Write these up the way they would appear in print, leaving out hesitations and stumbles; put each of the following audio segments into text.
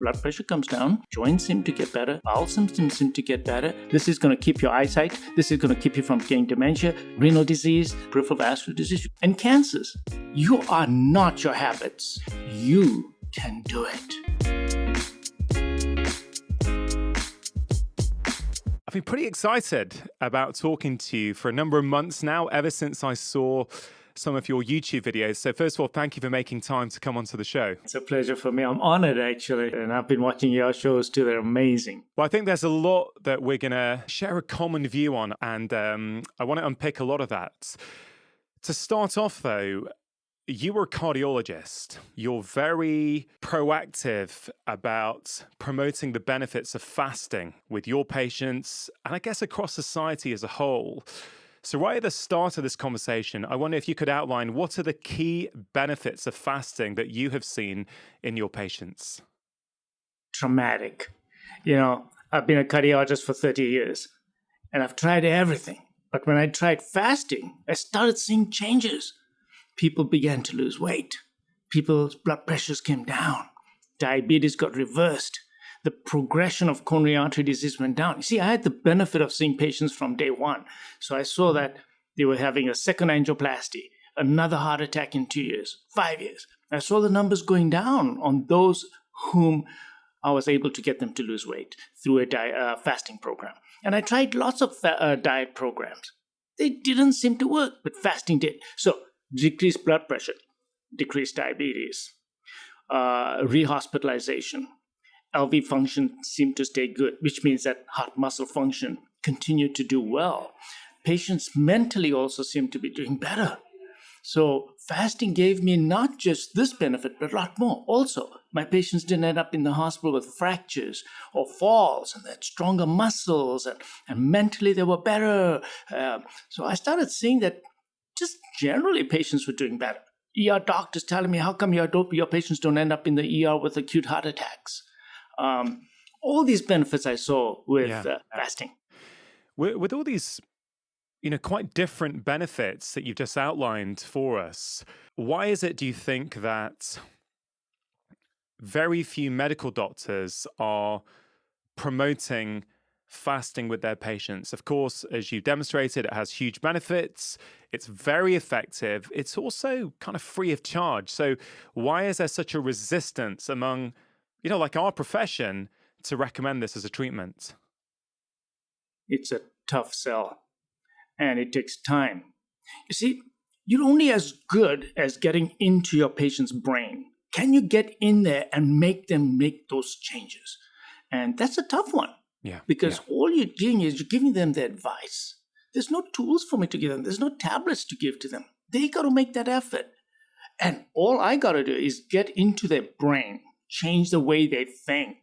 blood pressure comes down, joints seem to get better, bowel symptoms seem to get better. This is going to keep your eyesight. This is going to keep you from getting dementia, renal disease, peripheral vascular disease, and cancers. You are not your habits. You can do it. I've been pretty excited about talking to you for a number of months now, ever since I saw some of your YouTube videos. So first of all, thank you for making time to come onto the show. It's a pleasure for me. I'm honored, actually. And I've been watching your shows too. They're amazing. Well, I think there's a lot that we're going to share a common view on. And I want to unpick a lot of that. To start off, though, you were a cardiologist. You're very proactive about promoting the benefits of fasting with your patients and I guess across society as a whole. So right at the start of this conversation, I wonder if you could outline what are the key benefits of fasting that you have seen in your patients? Dramatic. I've been a cardiologist for 30 years and I've tried everything. But when I tried fasting, I started seeing changes. People began to lose weight. People's blood pressures came down. Diabetes got reversed. The progression of coronary artery disease went down. You see, I had the benefit of seeing patients from day one. So I saw that they were having a second angioplasty, another heart attack in 2 years, 5 years. I saw the numbers going down on those whom I was able to get them to lose weight through a fasting program. And I tried lots of diet programs. They didn't seem to work, but fasting did. So decreased blood pressure, decreased diabetes, rehospitalization, LV function seemed to stay good, which means that heart muscle function continued to do well. Patients mentally also seem to be doing better. So fasting gave me not just this benefit, but a lot more. Also, my patients didn't end up in the hospital with fractures or falls, and they had stronger muscles, and mentally they were better. So I started seeing that just generally patients were doing better. ER doctors telling me, how come your patients don't end up in the ER with acute heart attacks? All these benefits I saw with fasting. With all these, quite different benefits that you've just outlined for us, why is it, do you think, that very few medical doctors are promoting fasting with their patients? Of course, as you demonstrated, it has huge benefits. It's very effective. It's also kind of free of charge. So why is there such a resistance among, like our profession, to recommend this as a treatment? It's a tough sell, and it takes time. You see, you're only as good as getting into your patient's brain. Can you get in there and make them make those changes? And that's a tough one. Yeah. Because all you're doing is you're giving them the advice. There's no tools for me to give them. There's no tablets to give to them. They got to make that effort. And all I got to do is get into their brain, change the way they think.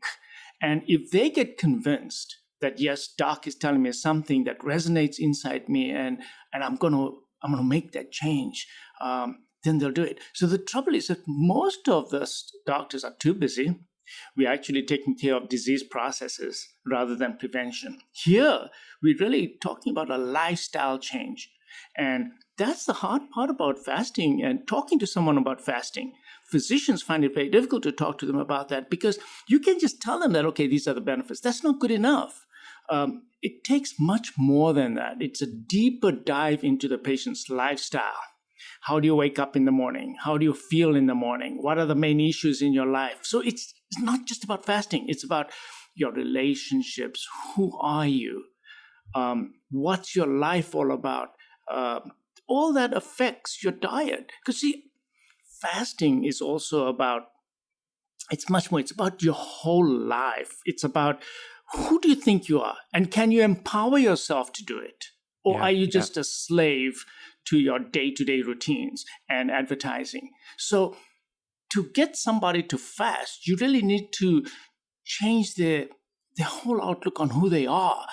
And if they get convinced that, yes, doc is telling me something that resonates inside me and I'm going to make that change, then they'll do it. So the trouble is that most of the doctors are too busy. We're actually taking care of disease processes rather than prevention. Here, we're really talking about a lifestyle change. And that's the hard part about fasting and talking to someone about fasting. Physicians find it very difficult to talk to them about that because you can just tell them that, okay, these are the benefits. That's not good enough. It takes much more than that. It's a deeper dive into the patient's lifestyle. How do you wake up in the morning? How do you feel in the morning? What are the main issues in your life? So it's not just about fasting. It's about your relationships. Who are you? What's your life all about? All that affects your diet. Because see, fasting is also about, it's much more, it's about your whole life. It's about who do you think you are? And can you empower yourself to do it? Or are you just a slave to your day-to-day routines and advertising? So to get somebody to fast, you really need to change their whole outlook on who they are.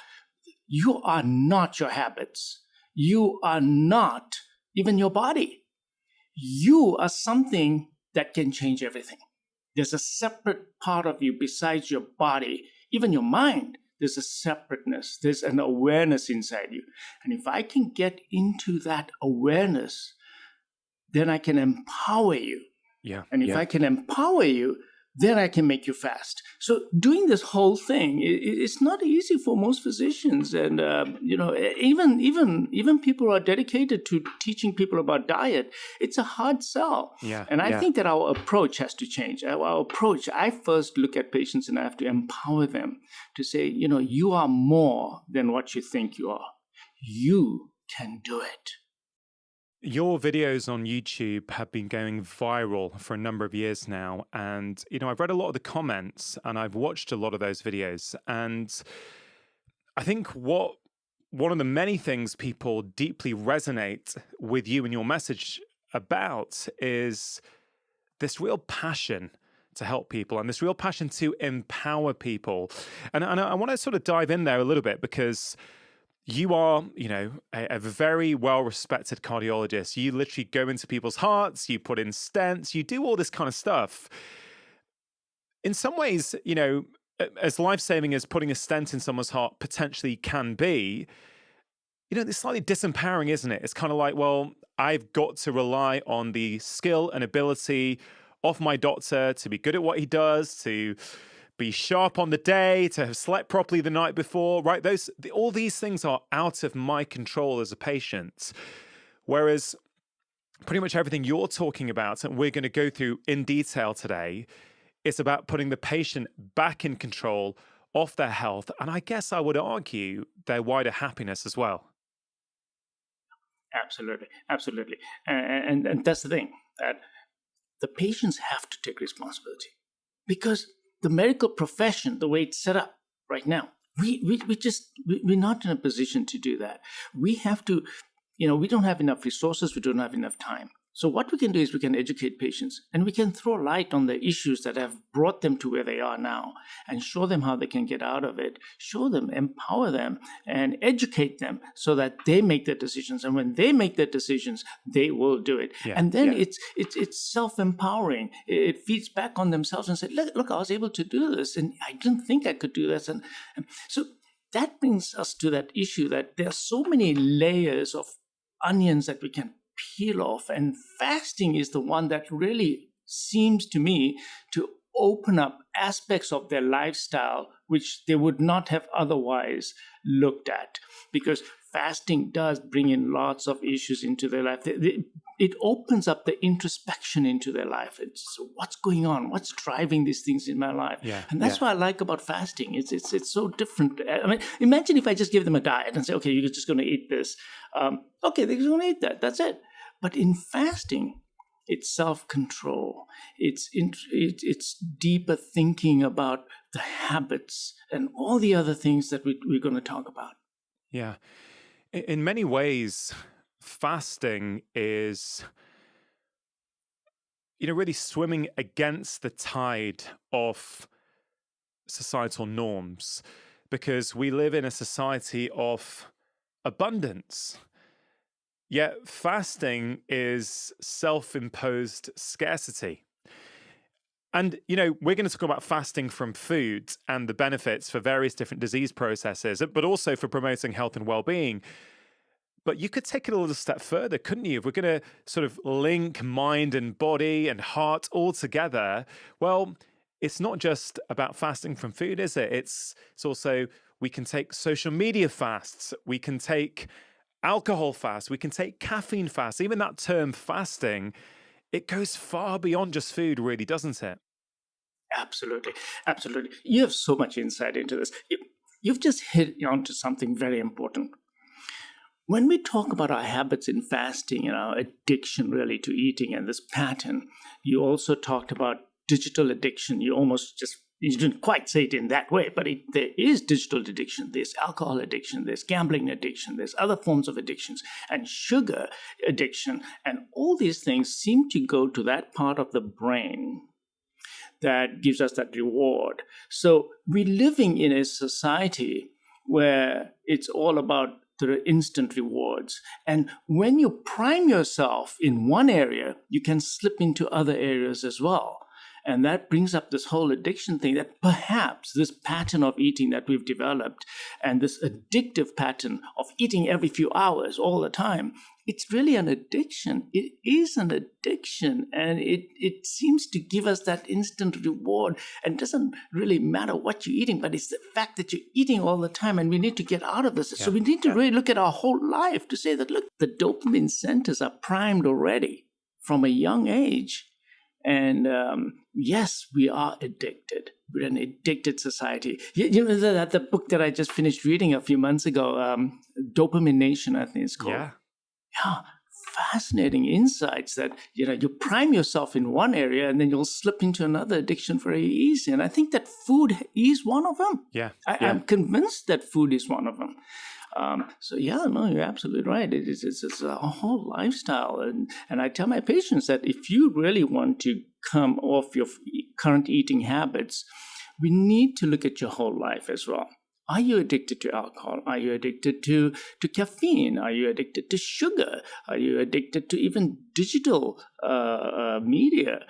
You are not your habits. You are not even your body. You are something that can change everything. There's a separate part of you besides your body, even your mind. There's a separateness. There's an awareness inside you. And if I can get into that awareness, then I can empower you. Yeah. And if I can empower you, then I can make you fast. So doing this whole thing, it's not easy for most physicians, and even people who are dedicated to teaching people about diet. It's a hard sell, Yeah, and I yeah. think that our approach has to change. Our approach. I first look at patients and I have to empower them to say, you are more than what you think you are. You can do it. Your videos on YouTube have been going viral for a number of years now. And, I've read a lot of the comments and I've watched a lot of those videos. And I think one of the many things people deeply resonate with you and your message about is this real passion to help people and this real passion to empower people. And I want to sort of dive in there a little bit because you are, a very well-respected cardiologist. You literally go into people's hearts, you put in stents, you do all this kind of stuff. In some ways, as life-saving as putting a stent in someone's heart potentially can be, it's slightly disempowering, isn't it? It's kind of like, well, I've got to rely on the skill and ability of my doctor to be good at what he does, to be sharp on the day, to have slept properly the night before, right? All these things are out of my control as a patient. Whereas pretty much everything you're talking about, and we're going to go through in detail today, is about putting the patient back in control of their health. And I guess I would argue their wider happiness as well. Absolutely. Absolutely. And that's the thing, that the patients have to take responsibility, because the medical profession, the way it's set up right now, we're not in a position to do that. We have to, we don't have enough resources, we don't have enough time. So what we can do is we can educate patients and we can throw light on the issues that have brought them to where they are now and show them how they can get out of it, show them, empower them, and educate them so that they make their decisions. And when they make their decisions, they will do it. Yeah, and then it's self-empowering. It feeds back on themselves and say, look, I was able to do this and I didn't think I could do this. And so that brings us to that issue that there are so many layers of onions that we can peel off, and fasting is the one that really seems to me to open up aspects of their lifestyle which they would not have otherwise looked at, because fasting does bring in lots of issues into their life. It opens up the introspection into their life. It's what's going on, what's driving these things in my life. And that's what I like about fasting. It's so different. I mean, imagine if I just give them a diet and say, okay, you're just going to eat this. Okay, they're just going to eat that. That's it. But in fasting, it's self-control. It's deeper thinking about the habits and all the other things that we're going to talk about. Yeah. In many ways, fasting is, really swimming against the tide of societal norms, because we live in a society of abundance. Yet fasting is self-imposed scarcity. And, we're going to talk about fasting from food and the benefits for various different disease processes, but also for promoting health and well-being. But you could take it a little step further, couldn't you? If we're going to sort of link mind and body and heart all together, well, it's not just about fasting from food, is it? It's also, we can take social media fasts, we can take alcohol fast, we can take caffeine fast. Even that term fasting, it goes far beyond just food, really, doesn't it? Absolutely. Absolutely. You have so much insight into this. You've just hit onto something very important. When we talk about our habits in fasting and our addiction really to eating and this pattern, you also talked about digital addiction. You didn't quite say it in that way, but there is digital addiction, there's alcohol addiction, there's gambling addiction, there's other forms of addictions, and sugar addiction. And all these things seem to go to that part of the brain that gives us that reward. So we're living in a society where it's all about the instant rewards. And when you prime yourself in one area, you can slip into other areas as well. And that brings up this whole addiction thing, that perhaps this pattern of eating that we've developed and this addictive pattern of eating every few hours all the time it's really an addiction. It is an addiction, and it seems to give us that instant reward, and it doesn't really matter what you're eating, but it's the fact that you're eating all the time, and we need to get out of this. So we need to really look at our whole life to say that, look, the dopamine centers are primed already from a young age. And yes, we are addicted. We're an addicted society. You know the book that I just finished reading a few months ago, Dopamine Nation, I think it's called. Yeah, fascinating insights that, you prime yourself in one area and then you'll slip into another addiction very easy. And I think that food is one of them. I'm convinced that food is one of them. You're absolutely right. It's a whole lifestyle. And I tell my patients that if you really want to come off your current eating habits, we need to look at your whole life as well. Are you addicted to alcohol? Are you addicted to caffeine? Are you addicted to sugar? Are you addicted to even digital media?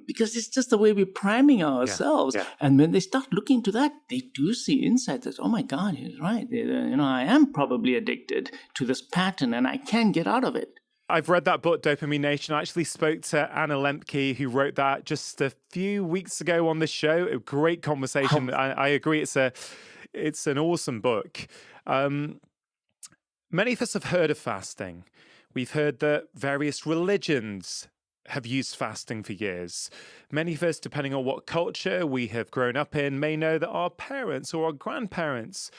Because it's just the way we're priming ourselves. And when they start looking to that, they do see insights that, oh my God, he's right. I am probably addicted to this pattern and I can't get out of it. I've read that book, Dopamine Nation. I actually spoke to Anna Lembke, who wrote that just a few weeks ago on this show. A great conversation. I agree. It's an awesome book. Many of us have heard of fasting. We've heard that various religions have used fasting for years. Many of us, depending on what culture we have grown up in, may know that our parents or our grandparents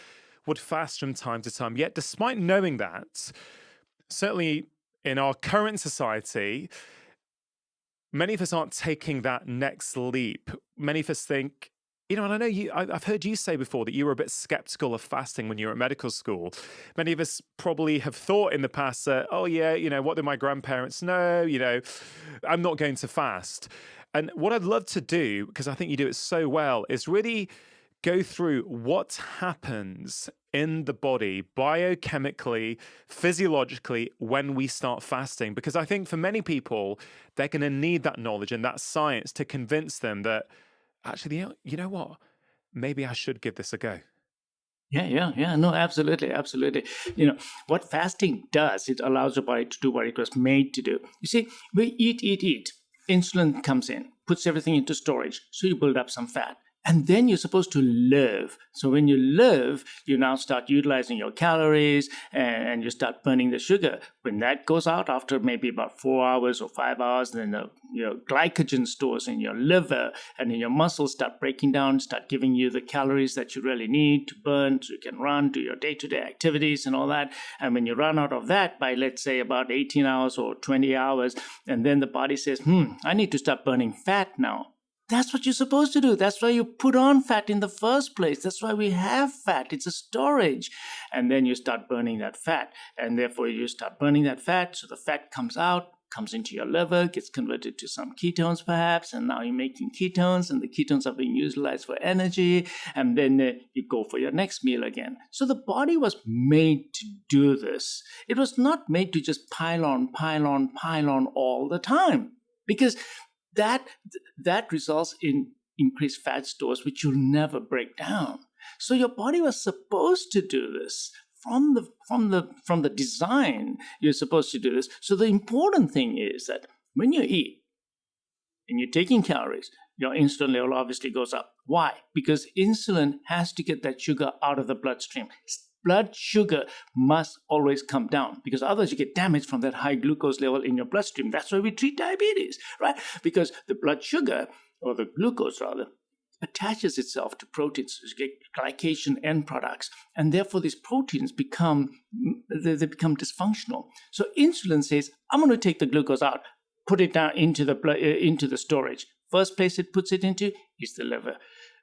would fast from time to time. Yet, despite knowing that, certainly in our current society, many of us aren't taking that next leap. Many of us think, and I know I've heard you say before that you were a bit skeptical of fasting when you were at medical school. Many of us probably have thought in the past that, what do my grandparents know? I'm not going to fast. And what I'd love to do, because I think you do it so well, is really go through what happens in the body biochemically, physiologically, when we start fasting. Because I think for many people, they're going to need that knowledge and that science to convince them that, actually, you know what? Maybe I should give this a go. Yeah. No, absolutely. What fasting does, it allows your body to do what it was made to do. You see, we eat. Insulin comes in, puts everything into storage, so you build up some fat. And then you're supposed to live. So when you live, you now start utilizing your calories and you start burning the sugar. When that goes out after maybe about 4 hours or 5 hours, then the glycogen stores in your liver and in your muscles start breaking down, start giving you the calories that you really need to burn so you can run, do your day-to-day activities and all that. And when you run out of that by, let's say, about 18 hours or 20 hours, and then the body says, I need to start burning fat now. That's what you're supposed to do. That's why you put on fat in the first place. That's why we have fat. It's a storage. And then you start burning that fat. And therefore, you start burning that fat. So the fat comes out, comes into your liver, gets converted to some ketones perhaps. And now you're making ketones. And the ketones are being utilized for energy. And then you go for your next meal again. So the body was made to do this. It was not made to just pile on all the time. Because that results in increased fat stores, which you'll never break down. So your body was supposed to do this from the design. You're supposed to do this. So the important thing is that when you eat and you're taking calories, your insulin level obviously goes up. Why? Because insulin has to get that sugar out of the bloodstream. Blood sugar must always come down because otherwise you get damage from that high glucose level in your bloodstream. That's why we treat diabetes, right? Because the blood sugar, or the glucose rather, attaches itself to proteins, so you get glycation end products, and therefore these proteins become dysfunctional. So insulin says, I'm going to take the glucose out, put it down into the storage. First place it puts it into is the liver.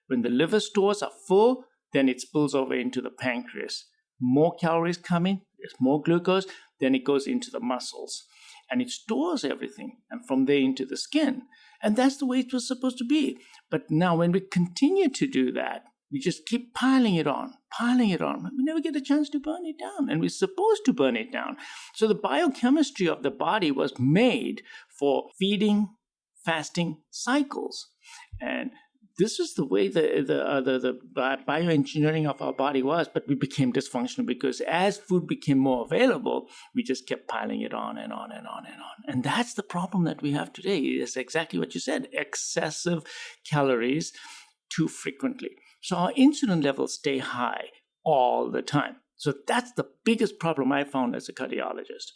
When the liver stores are full, then it spills over into the pancreas. More calories come in, there's more glucose, then it goes into the muscles. And it stores everything, and from there into the skin. And that's the way it was supposed to be. But now when we continue to do that, we just keep piling it on. We never get a chance to burn it down, and we're supposed to burn it down. So the biochemistry of the body was made for feeding, fasting cycles. And this is the way the bioengineering of our body was, but we became dysfunctional because as food became more available, we just kept piling it on and on and on and on. And that's the problem that we have today. It's exactly what you said, excessive calories too frequently. So our insulin levels stay high all the time. So that's the biggest problem I found as a cardiologist.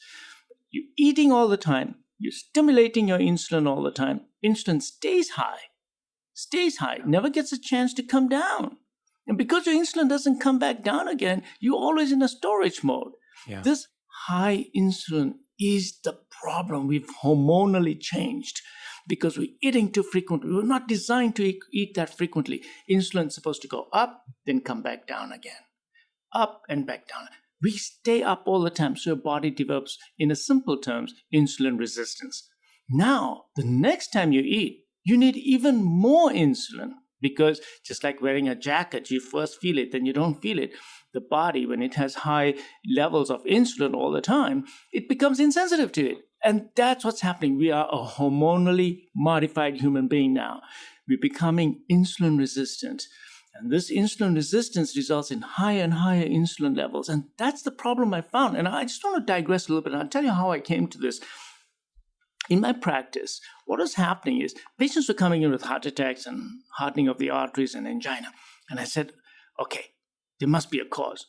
You're eating all the time, you're stimulating your insulin all the time, insulin stays high, never gets a chance to come down. And because your insulin doesn't come back down again, you're always in a storage mode. Yeah. This high insulin is the problem. We've hormonally changed because we're eating too frequently. We're not designed to eat that frequently. Insulin's supposed to go up, then come back down again. Up and back down. We stay up all the time, so your body develops, in a simple terms, insulin resistance. Now, the next time you eat, you need even more insulin because just like wearing a jacket, you first feel it, then you don't feel it. The body, when it has high levels of insulin all the time, it becomes insensitive to it. And that's what's happening. We are a hormonally modified human being now. We're becoming insulin resistant. And this insulin resistance results in higher and higher insulin levels. And that's the problem I found. And I just want to digress a little bit. And I'll tell you how I came to this. In my practice, what was happening is patients were coming in with heart attacks and hardening of the arteries and angina. And I said, okay, there must be a cause.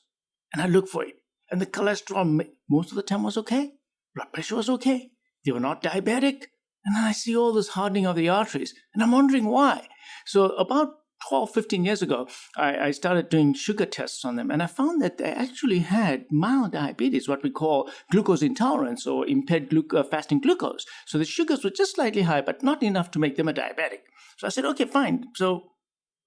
And I looked for it. And the cholesterol, most of the time, was okay. Blood pressure was okay. They were not diabetic. And then I see all this hardening of the arteries. And I'm wondering why. So about 12, 15 years ago, I started doing sugar tests on them, and I found that they actually had mild diabetes, what we call glucose intolerance or impaired fasting glucose. So the sugars were just slightly high, but not enough to make them a diabetic. So I said, okay, fine. So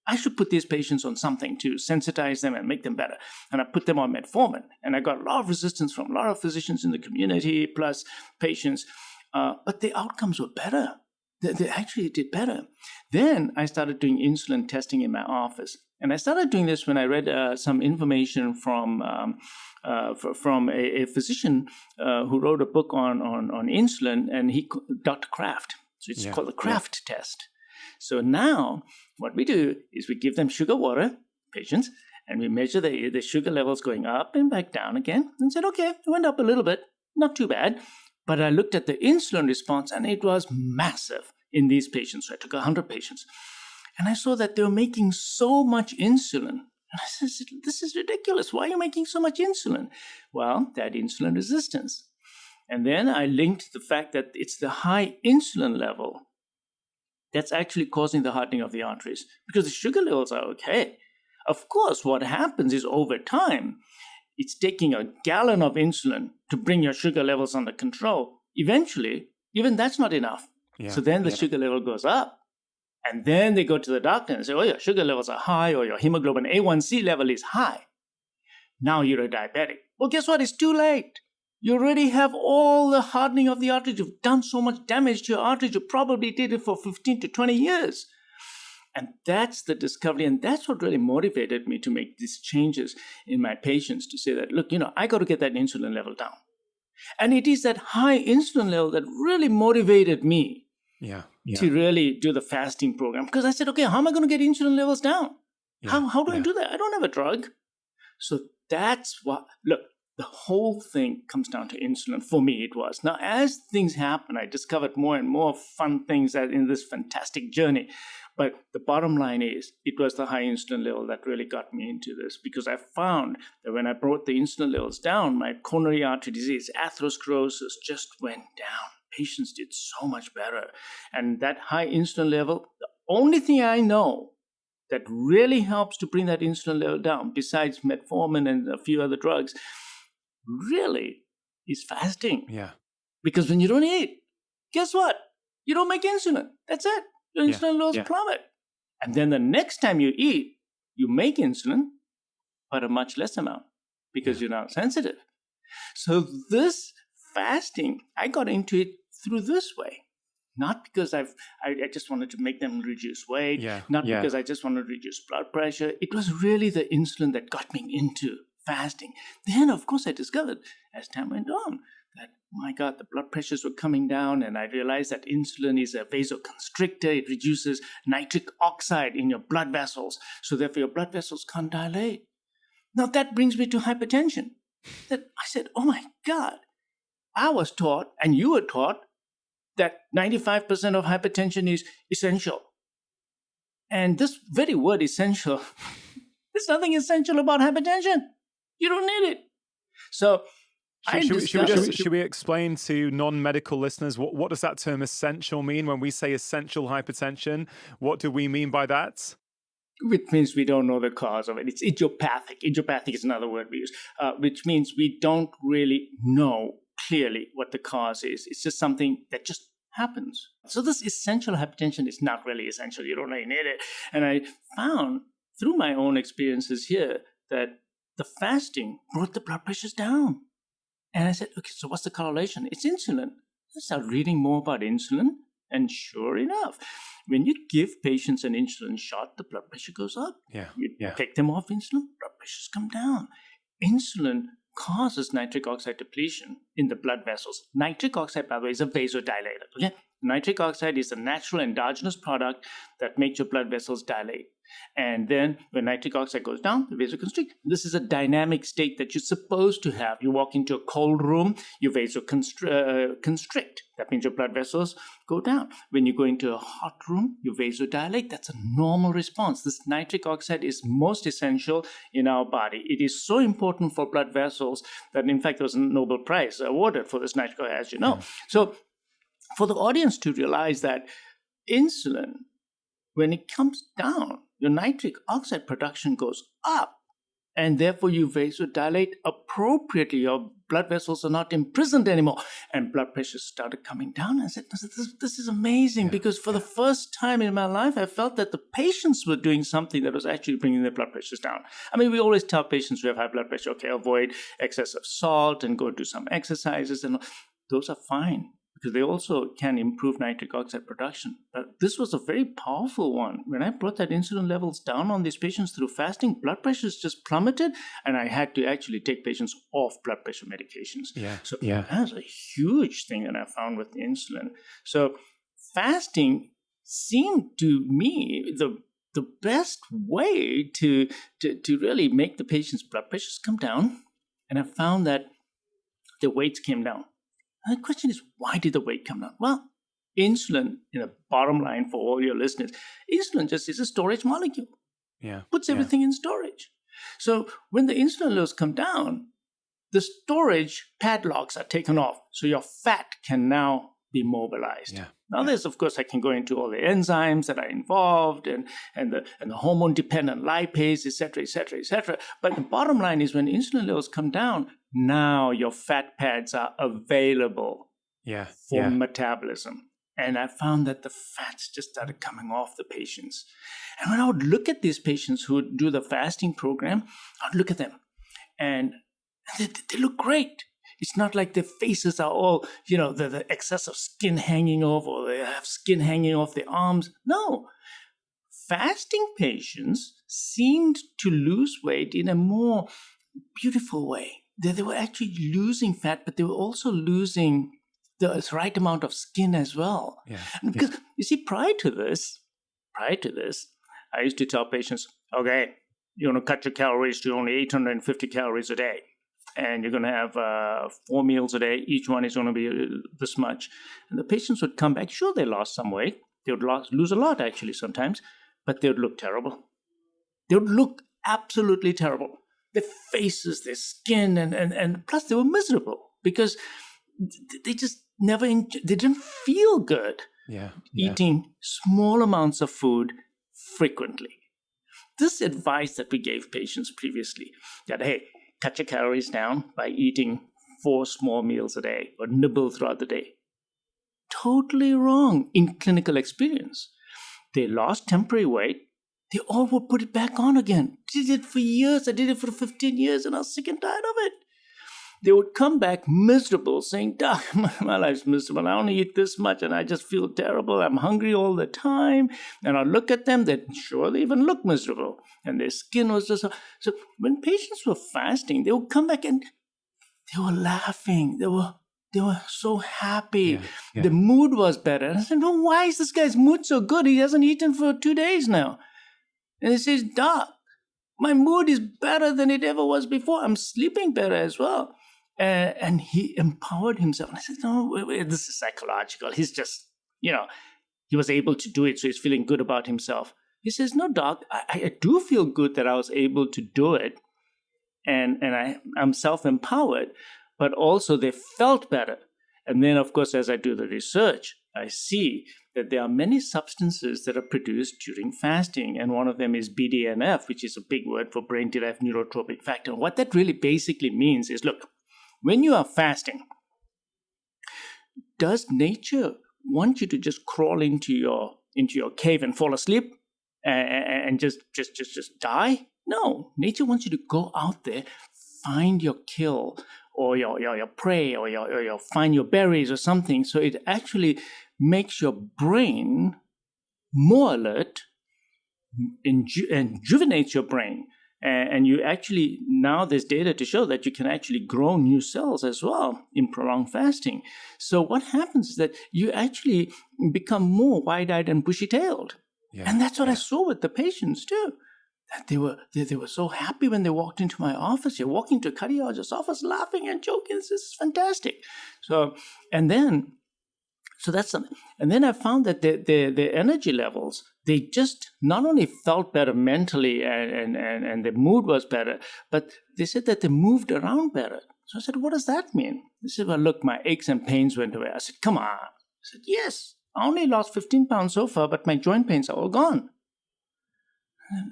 I should put these patients on something to sensitize them and make them better. And I put them on metformin, and I got a lot of resistance from a lot of physicians in the community, plus patients, but the outcomes were better. They actually did better. Then I started doing insulin testing in my office. And I started doing this when I read some information from a physician who wrote a book on insulin, and Dr. Kraft. So it's called the Kraft test. So now what we do is we give them sugar water, patients, and we measure the sugar levels going up and back down again, and said, okay, it went up a little bit, not too bad. But I looked at the insulin response, and it was massive in these patients. So I took 100 patients, and I saw that they were making so much insulin. And I said, this is ridiculous. Why are you making so much insulin? Well, they had insulin resistance. And then I linked the fact that it's the high insulin level that's actually causing the hardening of the arteries, because the sugar levels are okay. Of course, what happens is over time, it's taking a gallon of insulin to bring your sugar levels under control. Eventually, even that's not enough. Yeah, so then the sugar level goes up. And then they go to the doctor and say, oh, your sugar levels are high, or your hemoglobin A1C level is high. Now you're a diabetic. Well, guess what? It's too late. You already have all the hardening of the arteries. You've done so much damage to your arteries. You probably did it for 15 to 20 years. And that's the discovery, and that's what really motivated me to make these changes in my patients, to say that, look, I got to get that insulin level down. And it is that high insulin level that really motivated me to really do the fasting program. Because I said, okay, how am I going to get insulin levels down? How do I do that? I don't have a drug. So that's what, look, the whole thing comes down to insulin. For me, it was. Now, as things happen, I discovered more and more fun things in this fantastic journey. But the bottom line is, it was the high insulin level that really got me into this, because I found that when I brought the insulin levels down, my coronary artery disease, atherosclerosis, just went down. Patients did so much better. And that high insulin level, the only thing I know that really helps to bring that insulin level down, besides metformin and a few other drugs, really is fasting. Yeah. Because when you don't eat, guess what? You don't make insulin. That's it. Your insulin levels plummet. And then the next time you eat, you make insulin, but a much less amount, because you're not sensitive. So this fasting, I got into it through this way. Not because I just wanted to make them reduce weight, because I just wanted to reduce blood pressure. It was really the insulin that got me into fasting. Then, of course, I discovered, as time went on, that, my God, the blood pressures were coming down, and I realized that insulin is a vasoconstrictor. It reduces nitric oxide in your blood vessels, so therefore your blood vessels can't dilate. Now that brings me to hypertension. That I said, oh my God, I was taught, and you were taught, that 95% of hypertension is essential. And this very word essential, there's nothing essential about hypertension. You don't need it. So should we explain to non-medical listeners what does that term essential mean? When we say essential hypertension, what do we mean by that? Which means we don't know the cause of it. It's idiopathic. Idiopathic is another word we use, which means we don't really know clearly what the cause is. It's just something that just happens. So this essential hypertension is not really essential. You don't really need it. And I found through my own experiences here that the fasting brought the blood pressures down. And I said, okay, so what's the correlation? It's insulin. I started reading more about insulin. And sure enough, when you give patients an insulin shot, the blood pressure goes up. You take them off insulin, blood pressures come down. Insulin causes nitric oxide depletion in the blood vessels. Nitric oxide, by the way, is a vasodilator. Okay? Nitric oxide is a natural endogenous product that makes your blood vessels dilate. And then when nitric oxide goes down, the vasoconstrict. This is a dynamic state that you're supposed to have. You walk into a cold room, you vasoconstrict. That means your blood vessels go down. When you go into a hot room, you vasodilate. That's a normal response. This nitric oxide is most essential in our body. It is so important for blood vessels that, in fact, there was a Nobel Prize awarded for this nitric oxide, as you know. So for the audience to realize that insulin, when it comes down, your nitric oxide production goes up, and therefore you vasodilate appropriately. Your blood vessels are not imprisoned anymore, and blood pressure started coming down. I said, this is amazing, because for the first time in my life, I felt that the patients were doing something that was actually bringing their blood pressures down. I mean, we always tell patients who have high blood pressure, okay, avoid excessive salt and go do some exercises, and those are fine, because they also can improve nitric oxide production. But this was a very powerful one. When I brought that insulin levels down on these patients through fasting, blood pressures just plummeted, and I had to actually take patients off blood pressure medications. So that's a huge thing that I found with the insulin. So fasting seemed to me the best way to really make the patient's blood pressures come down. And I found that the weights came down. And the question is, why did the weight come down? Well, insulin, in the bottom line for all your listeners, insulin just is a storage molecule. Puts everything in storage. So when the insulin levels come down, the storage padlocks are taken off. So your fat can now be mobilized. Now there's, of course, I can go into all the enzymes that are involved and the hormone-dependent lipase, et cetera, et cetera, et cetera. But the bottom line is when insulin levels come down, now your fat pads are available for metabolism. And I found that the fats just started coming off the patients. And when I would look at these patients who would do the fasting program, I'd look at them and they look great. It's not like their faces are all, the excessive skin hanging off, or they have skin hanging off their arms. No. Fasting patients seemed to lose weight in a more beautiful way. They were actually losing fat, but they were also losing the right amount of skin as well. Because you see, prior to this, I used to tell patients, okay, you're going to cut your calories to only 850 calories a day. And you're going to have 4 meals a day. Each one is going to be this much. And the patients would come back. Sure, they lost some weight. They would lose a lot, actually, sometimes. But they would look terrible. They would look absolutely terrible. Their faces, their skin, and plus they were miserable because they just they didn't feel good eating small amounts of food frequently. This advice that we gave patients previously, that, hey, cut your calories down by eating 4 small meals a day or nibble throughout the day. Totally wrong in clinical experience. They lost temporary weight. They all would put it back on again. Did it for years. I did it for 15 years and I was sick and tired of it. They would come back miserable saying, Doc, my life's miserable. I only eat this much and I just feel terrible. I'm hungry all the time. And I look at them, they even look miserable. And their skin was just... So when patients were fasting, they would come back and they were laughing. They were They were so happy. Yeah. The mood was better. And I said, no, why is this guy's mood so good? He hasn't eaten for 2 days now. And he says, Doc, my mood is better than it ever was before. I'm sleeping better as well. And he empowered himself. And I said, no, wait, this is psychological. He's just, he was able to do it, so he's feeling good about himself. He says, no, Doc, I do feel good that I was able to do it. And I'm self-empowered, but also they felt better. And then, of course, as I do the research, I see that there are many substances that are produced during fasting. And one of them is BDNF, which is a big word for brain-derived neurotrophic factor. What that really basically means is, look, when you are fasting, does nature want you to just crawl into your cave and fall asleep and just die? No, nature wants you to go out there, find your kill or your prey or your find your berries or something. So it actually makes your brain more alert, rejuvenates your brain. And you actually, now there's data to show that you can actually grow new cells as well in prolonged fasting. So what happens is that you actually become more wide-eyed and bushy-tailed. Yeah. And that's what I saw with the patients too. That they were so happy when they walked into my office. You're walking to a cardiologist's office laughing and joking. This is fantastic. So that's something. And then I found that their energy levels, they just not only felt better mentally and the mood was better, but they said that they moved around better. So I said, what does that mean? They said, well, look, my aches and pains went away. I said, come on. I said, yes, I only lost 15 pounds so far, but my joint pains are all gone.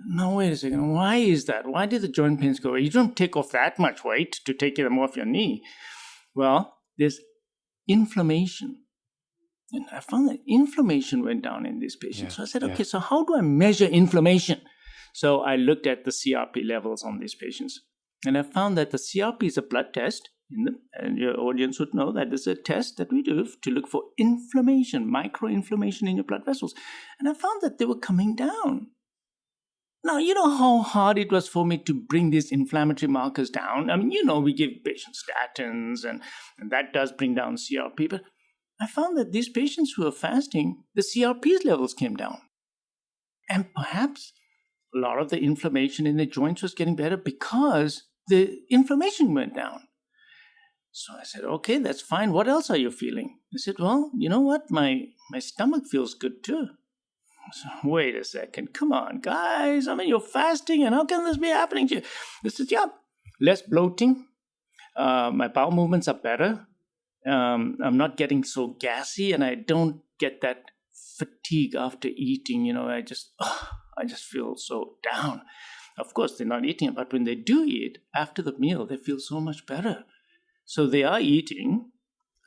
No, wait a second. Why is that? Why did the joint pains go away? You don't take off that much weight to take them off your knee. Well, there's inflammation. And I found that inflammation went down in these patients. So I said, okay, so how do I measure inflammation? So I looked at the CRP levels on these patients. And I found that the CRP is a blood test. And your audience would know that this is a test that we do to look for inflammation, microinflammation in your blood vessels. And I found that they were coming down. Now, you know how hard it was for me to bring these inflammatory markers down? I mean, we give patients statins, and that does bring down CRP. But I found that these patients who are fasting, the CRP levels came down. And perhaps a lot of the inflammation in the joints was getting better because the inflammation went down. So I said, okay, that's fine. What else are you feeling? They said, well, you know what? My stomach feels good too. So, wait a second. Come on, guys. I mean, you're fasting, and how can this be happening to you? They said, yeah, less bloating. My bowel movements are better. I'm not getting so gassy, and I don't get that fatigue after eating. I just feel so down. Of course, they're not eating, but when they do eat after the meal, they feel so much better. So they are eating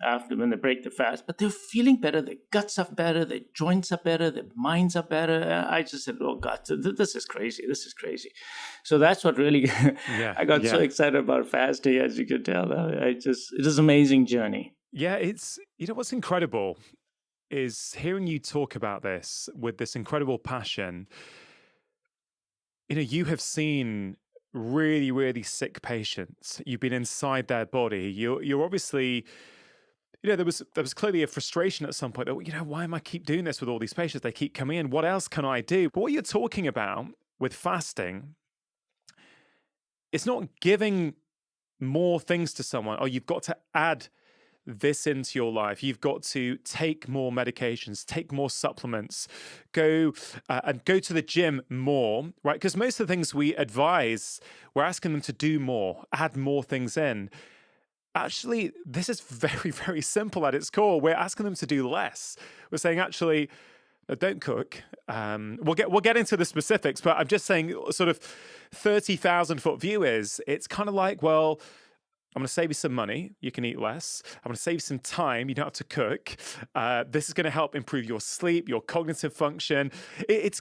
after when they break the fast, but they're feeling better. Their guts are better. Their joints are better. Their minds are better. I just said, oh God, this is crazy. This is crazy. So that's what really, I got so excited about fasting, as you can tell. It is an amazing journey. Yeah, it's, what's incredible is hearing you talk about this with this incredible passion. You have seen really, really sick patients. You've been inside their body. You're obviously, there was clearly a frustration at some point that, why am I keep doing this with all these patients? They keep coming in. What else can I do? But what you're talking about with fasting, it's not giving more things to someone. Oh, you've got to add this into your life. You've got to take more medications, take more supplements, go to the gym more, right? Because most of the things we advise, we're asking them to do more, add more things in. Actually, this is very, very simple at its core. We're asking them to do less. We're saying, actually, don't cook. We'll get into the specifics, but I'm just saying, sort of 30,000-foot view is, it's kind of like, well, I'm going to save you some money. You can eat less. I'm going to save you some time. You don't have to cook. This is going to help improve your sleep, your cognitive function. It's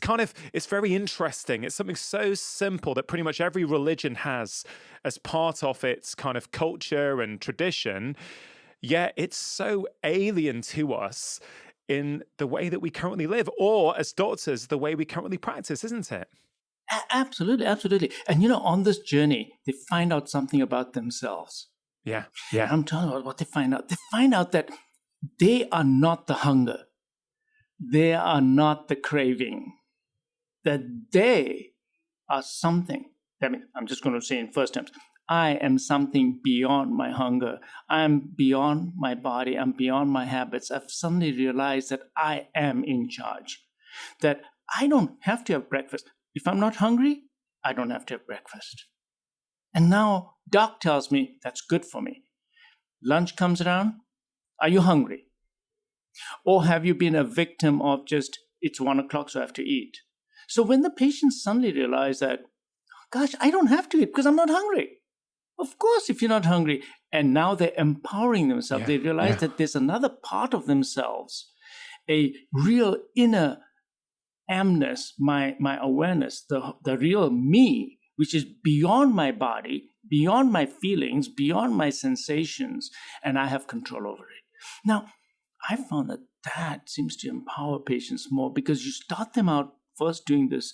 very interesting. It's something so simple that pretty much every religion has as part of its kind of culture and tradition. Yet it's so alien to us in the way that we currently live, or as doctors, the way we currently practice, isn't it? Absolutely, absolutely. And on this journey, they find out something about themselves. Yeah. And I'm telling you what they find out. They find out that they are not the hunger. They are not the craving. That they are something. I mean, I'm just going to say in first terms, I am something beyond my hunger. I'm beyond my body. I'm beyond my habits. I've suddenly realized that I am in charge. That I don't have to have breakfast. If I'm not hungry, I don't have to have breakfast. And now doc tells me that's good for me. Lunch comes around. Are you hungry? Or have you been a victim of just, it's 1:00, so I have to eat? So when the patients suddenly realize that, gosh, I don't have to eat because I'm not hungry. Of course, if you're not hungry. And now they're empowering themselves. They realize that there's another part of themselves, a real inner amness, my awareness, the real me, which is beyond my body, beyond my feelings, beyond my sensations, and I have control over it. Now, I found that seems to empower patients more because you start them out first doing this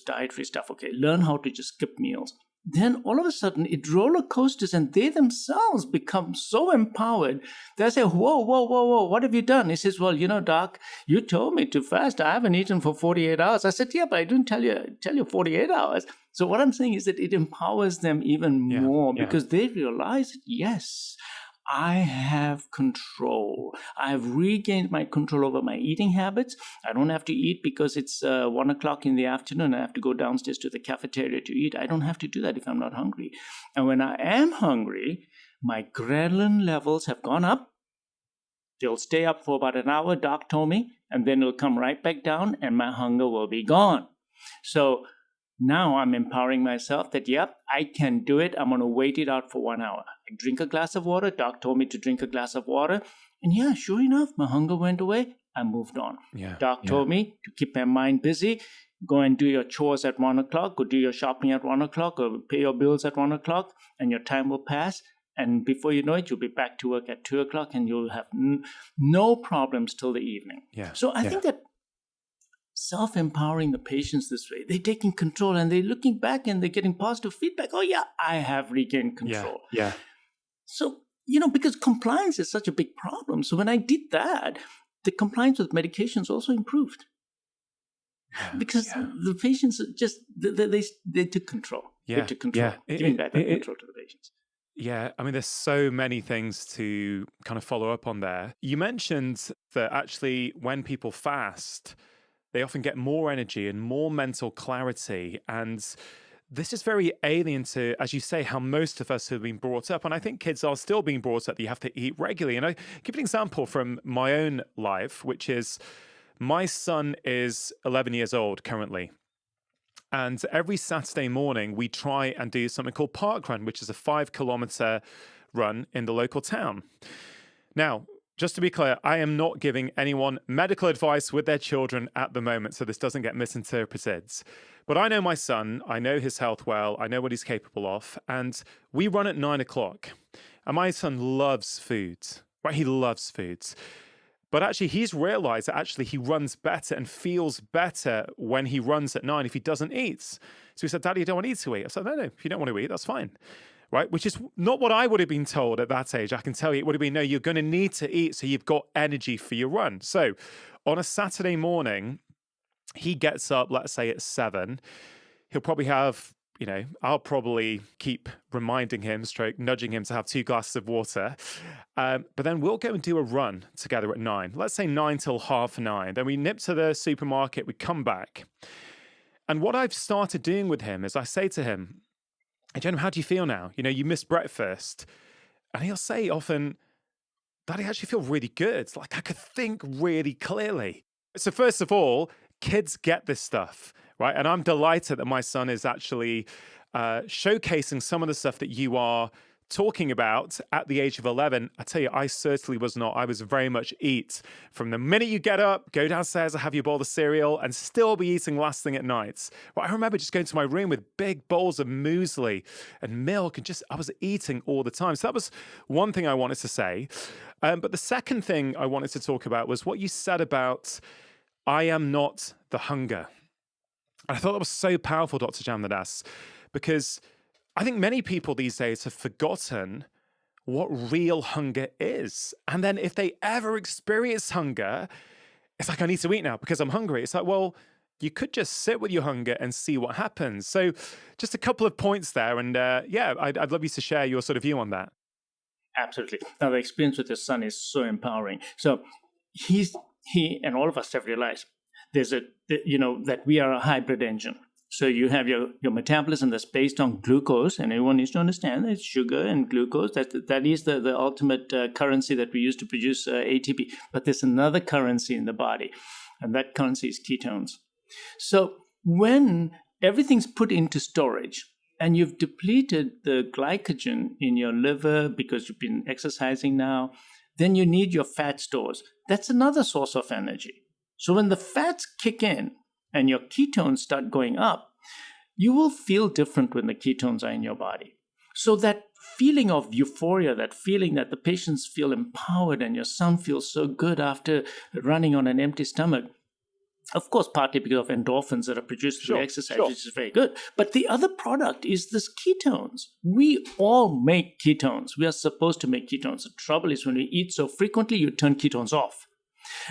dietary stuff. Okay, learn how to just skip meals. Then all of a sudden it roller coasters and they themselves become so empowered. They say, whoa, what have you done? He says, well, doc, you told me to fast. I haven't eaten for 48 hours. I said, yeah, but I didn't tell you 48 hours. So what I'm saying is that it empowers them even more because they realize, yes, I have control. I've regained my control over my eating habits. I don't have to eat because it's 1:00 in the afternoon. I have to go downstairs to the cafeteria to eat. I don't have to do that if I'm not hungry. And when I am hungry, my ghrelin levels have gone up. They'll stay up for about an hour, doc told me, and then it'll come right back down and my hunger will be gone. So now I'm empowering myself that, yep, I can do it. I'm going to wait it out for 1 hour. I drink a glass of water. Doc told me to drink a glass of water. And yeah, sure enough, my hunger went away. I moved on. Doc told me to keep my mind busy. Go and do your chores at 1:00. Go do your shopping at 1:00 or pay your bills at 1:00 and your time will pass. And before you know it, you'll be back to work at 2:00 and you'll have no problems till the evening. So I think that self-empowering the patients this way, they're taking control and they're looking back and they're getting positive feedback. Oh yeah, I have regained control. So, because compliance is such a big problem. So when I did that, the compliance with medications also improved. Because the patients just, they took control. They took control, giving back that control to the patients. Yeah, I mean, there's so many things to kind of follow up on there. You mentioned that actually when people fast, they often get more energy and more mental clarity. And this is very alien to, as you say, how most of us have been brought up. And I think kids are still being brought up that you have to eat regularly. And I give an example from my own life, which is my son is 11 years old currently. And every Saturday morning, we try and do something called Park Run, which is a 5-kilometer run in the local town. Now, just to be clear, I am not giving anyone medical advice with their children at the moment, so this doesn't get misinterpreted. But I know my son, I know his health well, I know what he's capable of, and we run at 9:00. And my son loves food, right? He loves food. But actually, he's realized that actually he runs better and feels better when he runs at 9 if he doesn't eat. So he said, Daddy, you don't want to eat? I said, no, if you don't want to eat, that's fine. Right? Which is not what I would have been told at that age. I can tell you, it would have been, no, you're going to need to eat so you've got energy for your run. So on a Saturday morning, he gets up, let's say at 7. He'll probably have, I'll probably keep reminding him, nudging him to have 2 glasses of water. But then we'll go and do a run together at 9. Let's say 9 till 9:30. Then we nip to the supermarket, we come back. And what I've started doing with him is I say to him, hey, Jen, how do you feel now? You missed breakfast. And he'll say often, Daddy, I actually feel really good. Like I could think really clearly. So first of all, kids get this stuff, right? And I'm delighted that my son is actually showcasing some of the stuff that you are talking about at the age of 11. I tell you, I certainly was not. I was very much eat from the minute you get up, go downstairs, have your bowl of cereal, and still be eating last thing at night. Well, I remember just going to my room with big bowls of muesli and milk, and I was eating all the time. So that was one thing I wanted to say. But the second thing I wanted to talk about was what you said about I am not the hunger. And I thought that was so powerful, Dr. Jamnadas, because I think many people these days have forgotten what real hunger is. And then if they ever experience hunger, it's like, I need to eat now because I'm hungry. It's like, well, you could just sit with your hunger and see what happens. So just a couple of points there. And I'd love you to share your sort of view on that. Absolutely. Now, the experience with your son is so empowering. So he and all of us have realized that we are a hybrid engine. So you have your metabolism that's based on glucose, and everyone needs to understand that it's sugar and glucose. That is the ultimate currency that we use to produce ATP. But there's another currency in the body, and that currency is ketones. So when everything's put into storage and you've depleted the glycogen in your liver because you've been exercising now, then you need your fat stores. That's another source of energy. So when the fats kick in and your ketones start going up, you will feel different when the ketones are in your body. So that feeling of euphoria, that feeling that the patients feel empowered and your son feels so good after running on an empty stomach, of course, partly because of endorphins that are produced through exercise, which is very good. But the other product is this ketones. We all make ketones. We are supposed to make ketones. The trouble is when we eat so frequently, you turn ketones off.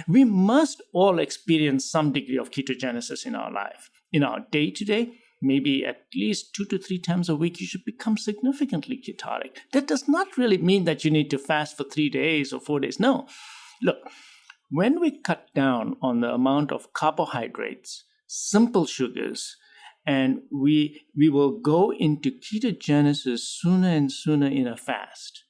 We must all experience some degree of ketogenesis in our life. In our day-to-day, maybe at least 2 to 3 times a week, you should become significantly ketonic. That does not really mean that you need to fast for 3 days or 4 days. No. Look, when we cut down on the amount of carbohydrates, simple sugars, and we will go into ketogenesis sooner and sooner in a fast.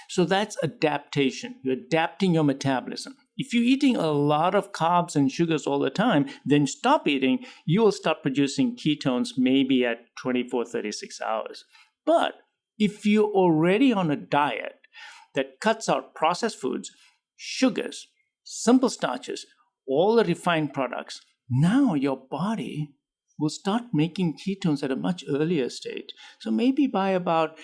So that's adaptation. You're adapting your metabolism. If you're eating a lot of carbs and sugars all the time, then stop eating. You will start producing ketones maybe at 24, 36 hours. But if you're already on a diet that cuts out processed foods, sugars, simple starches, all the refined products, now your body will start making ketones at a much earlier stage. So maybe by about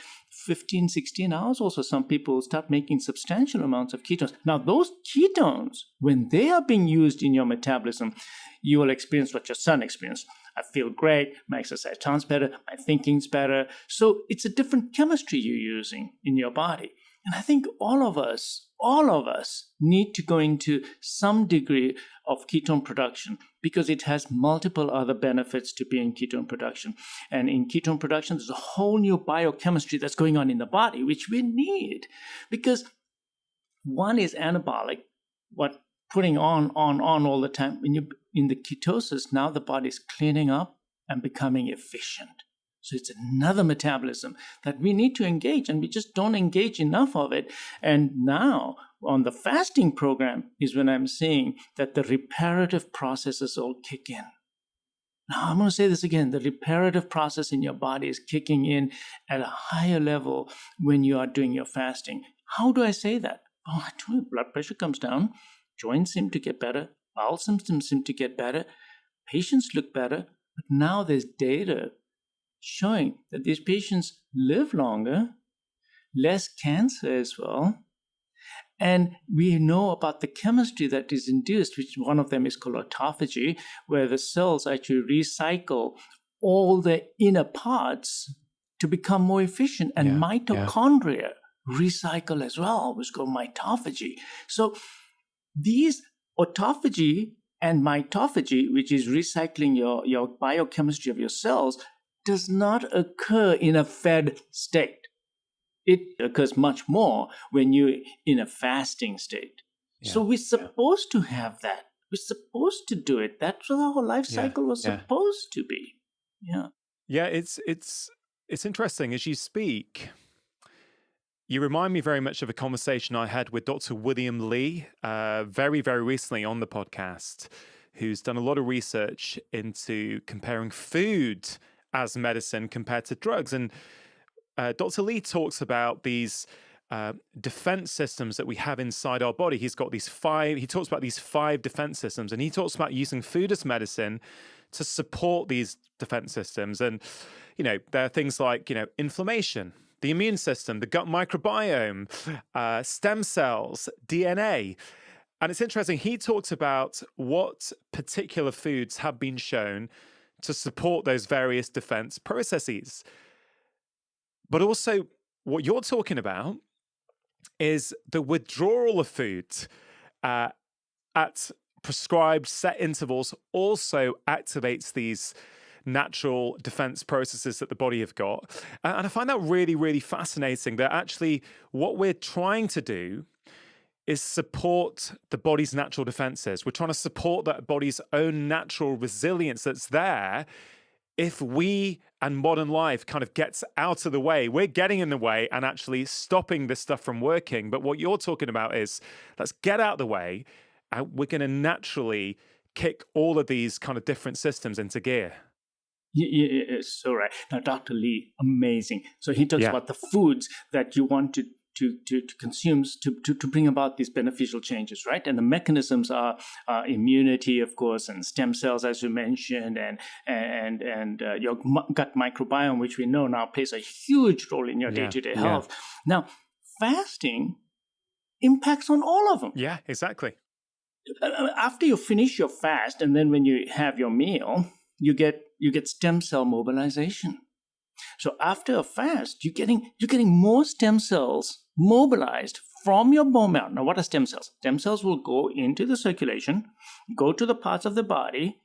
15, 16 hours also, some people will start making substantial amounts of ketones. Now, those ketones, when they are being used in your metabolism, you will experience what your son experienced. I feel great, my exercise sounds better, my thinking's better. So it's a different chemistry you're using in your body. And I think all of us need to go into some degree of ketone production because it has multiple other benefits to be in ketone production. And in ketone production, there's a whole new biochemistry that's going on in the body, which we need. Because one is anabolic, what putting on all the time. When you're in the ketosis, now the body's cleaning up and becoming efficient. So it's another metabolism that we need to engage, and we just don't engage enough of it. And now on the fasting program is when I'm seeing that the reparative processes all kick in. Now I'm going to say this again. The reparative process in your body is kicking in at a higher level when you are doing your fasting. How do I say that? Oh, I told you, blood pressure comes down, joints seem to get better, bowel symptoms seem to get better, patients look better, but now there's data showing that these patients live longer, less cancer as well. And we know about the chemistry that is induced, which one of them is called autophagy, where the cells actually recycle all the inner parts to become more efficient. And mitochondria recycle as well, which is called mitophagy. So these autophagy and mitophagy, which is recycling your biochemistry of your cells, does not occur in a fed state. It occurs much more when you're in a fasting state. So we're supposed to have that. We're supposed to do it. That's what our life cycle was supposed to be. Yeah, it's interesting. As you speak, you remind me very much of a conversation I had with Dr. William Lee very, very recently on the podcast, who's done a lot of research into comparing food as medicine compared to drugs. And Dr. Lee talks about these defense systems that we have inside our body. He talks about these 5 defense systems, and he talks about using food as medicine to support these defense systems. And, there are things like, inflammation, the immune system, the gut microbiome, stem cells, DNA. And it's interesting, he talks about what particular foods have been shown to support those various defense processes. But also, what you're talking about is the withdrawal of food uh, at prescribed set intervals also activates these natural defense processes that the body have got. And I find that really, really fascinating that actually what we're trying to do is support the body's natural defenses. We're trying to support that body's own natural resilience that's there. If we and modern life kind of gets out of the way, we're getting in the way and actually stopping this stuff from working. But what you're talking about is let's get out of the way and we're going to naturally kick all of these kind of different systems into gear. Yeah, so right. Now, Dr. Lee, amazing. So he talks about the foods that you want to consume to bring about these beneficial changes, right? And the mechanisms are immunity, of course, and stem cells, as you mentioned, and your gut microbiome, which we know now plays a huge role in your day-to-day health. Now, fasting impacts on all of them. Yeah, exactly. After you finish your fast, and then when you have your meal, you get stem cell mobilization. So after a fast, you're getting more stem cells mobilized from your bone marrow. Now, what are stem cells? Stem cells will go into the circulation, go to the parts of the body,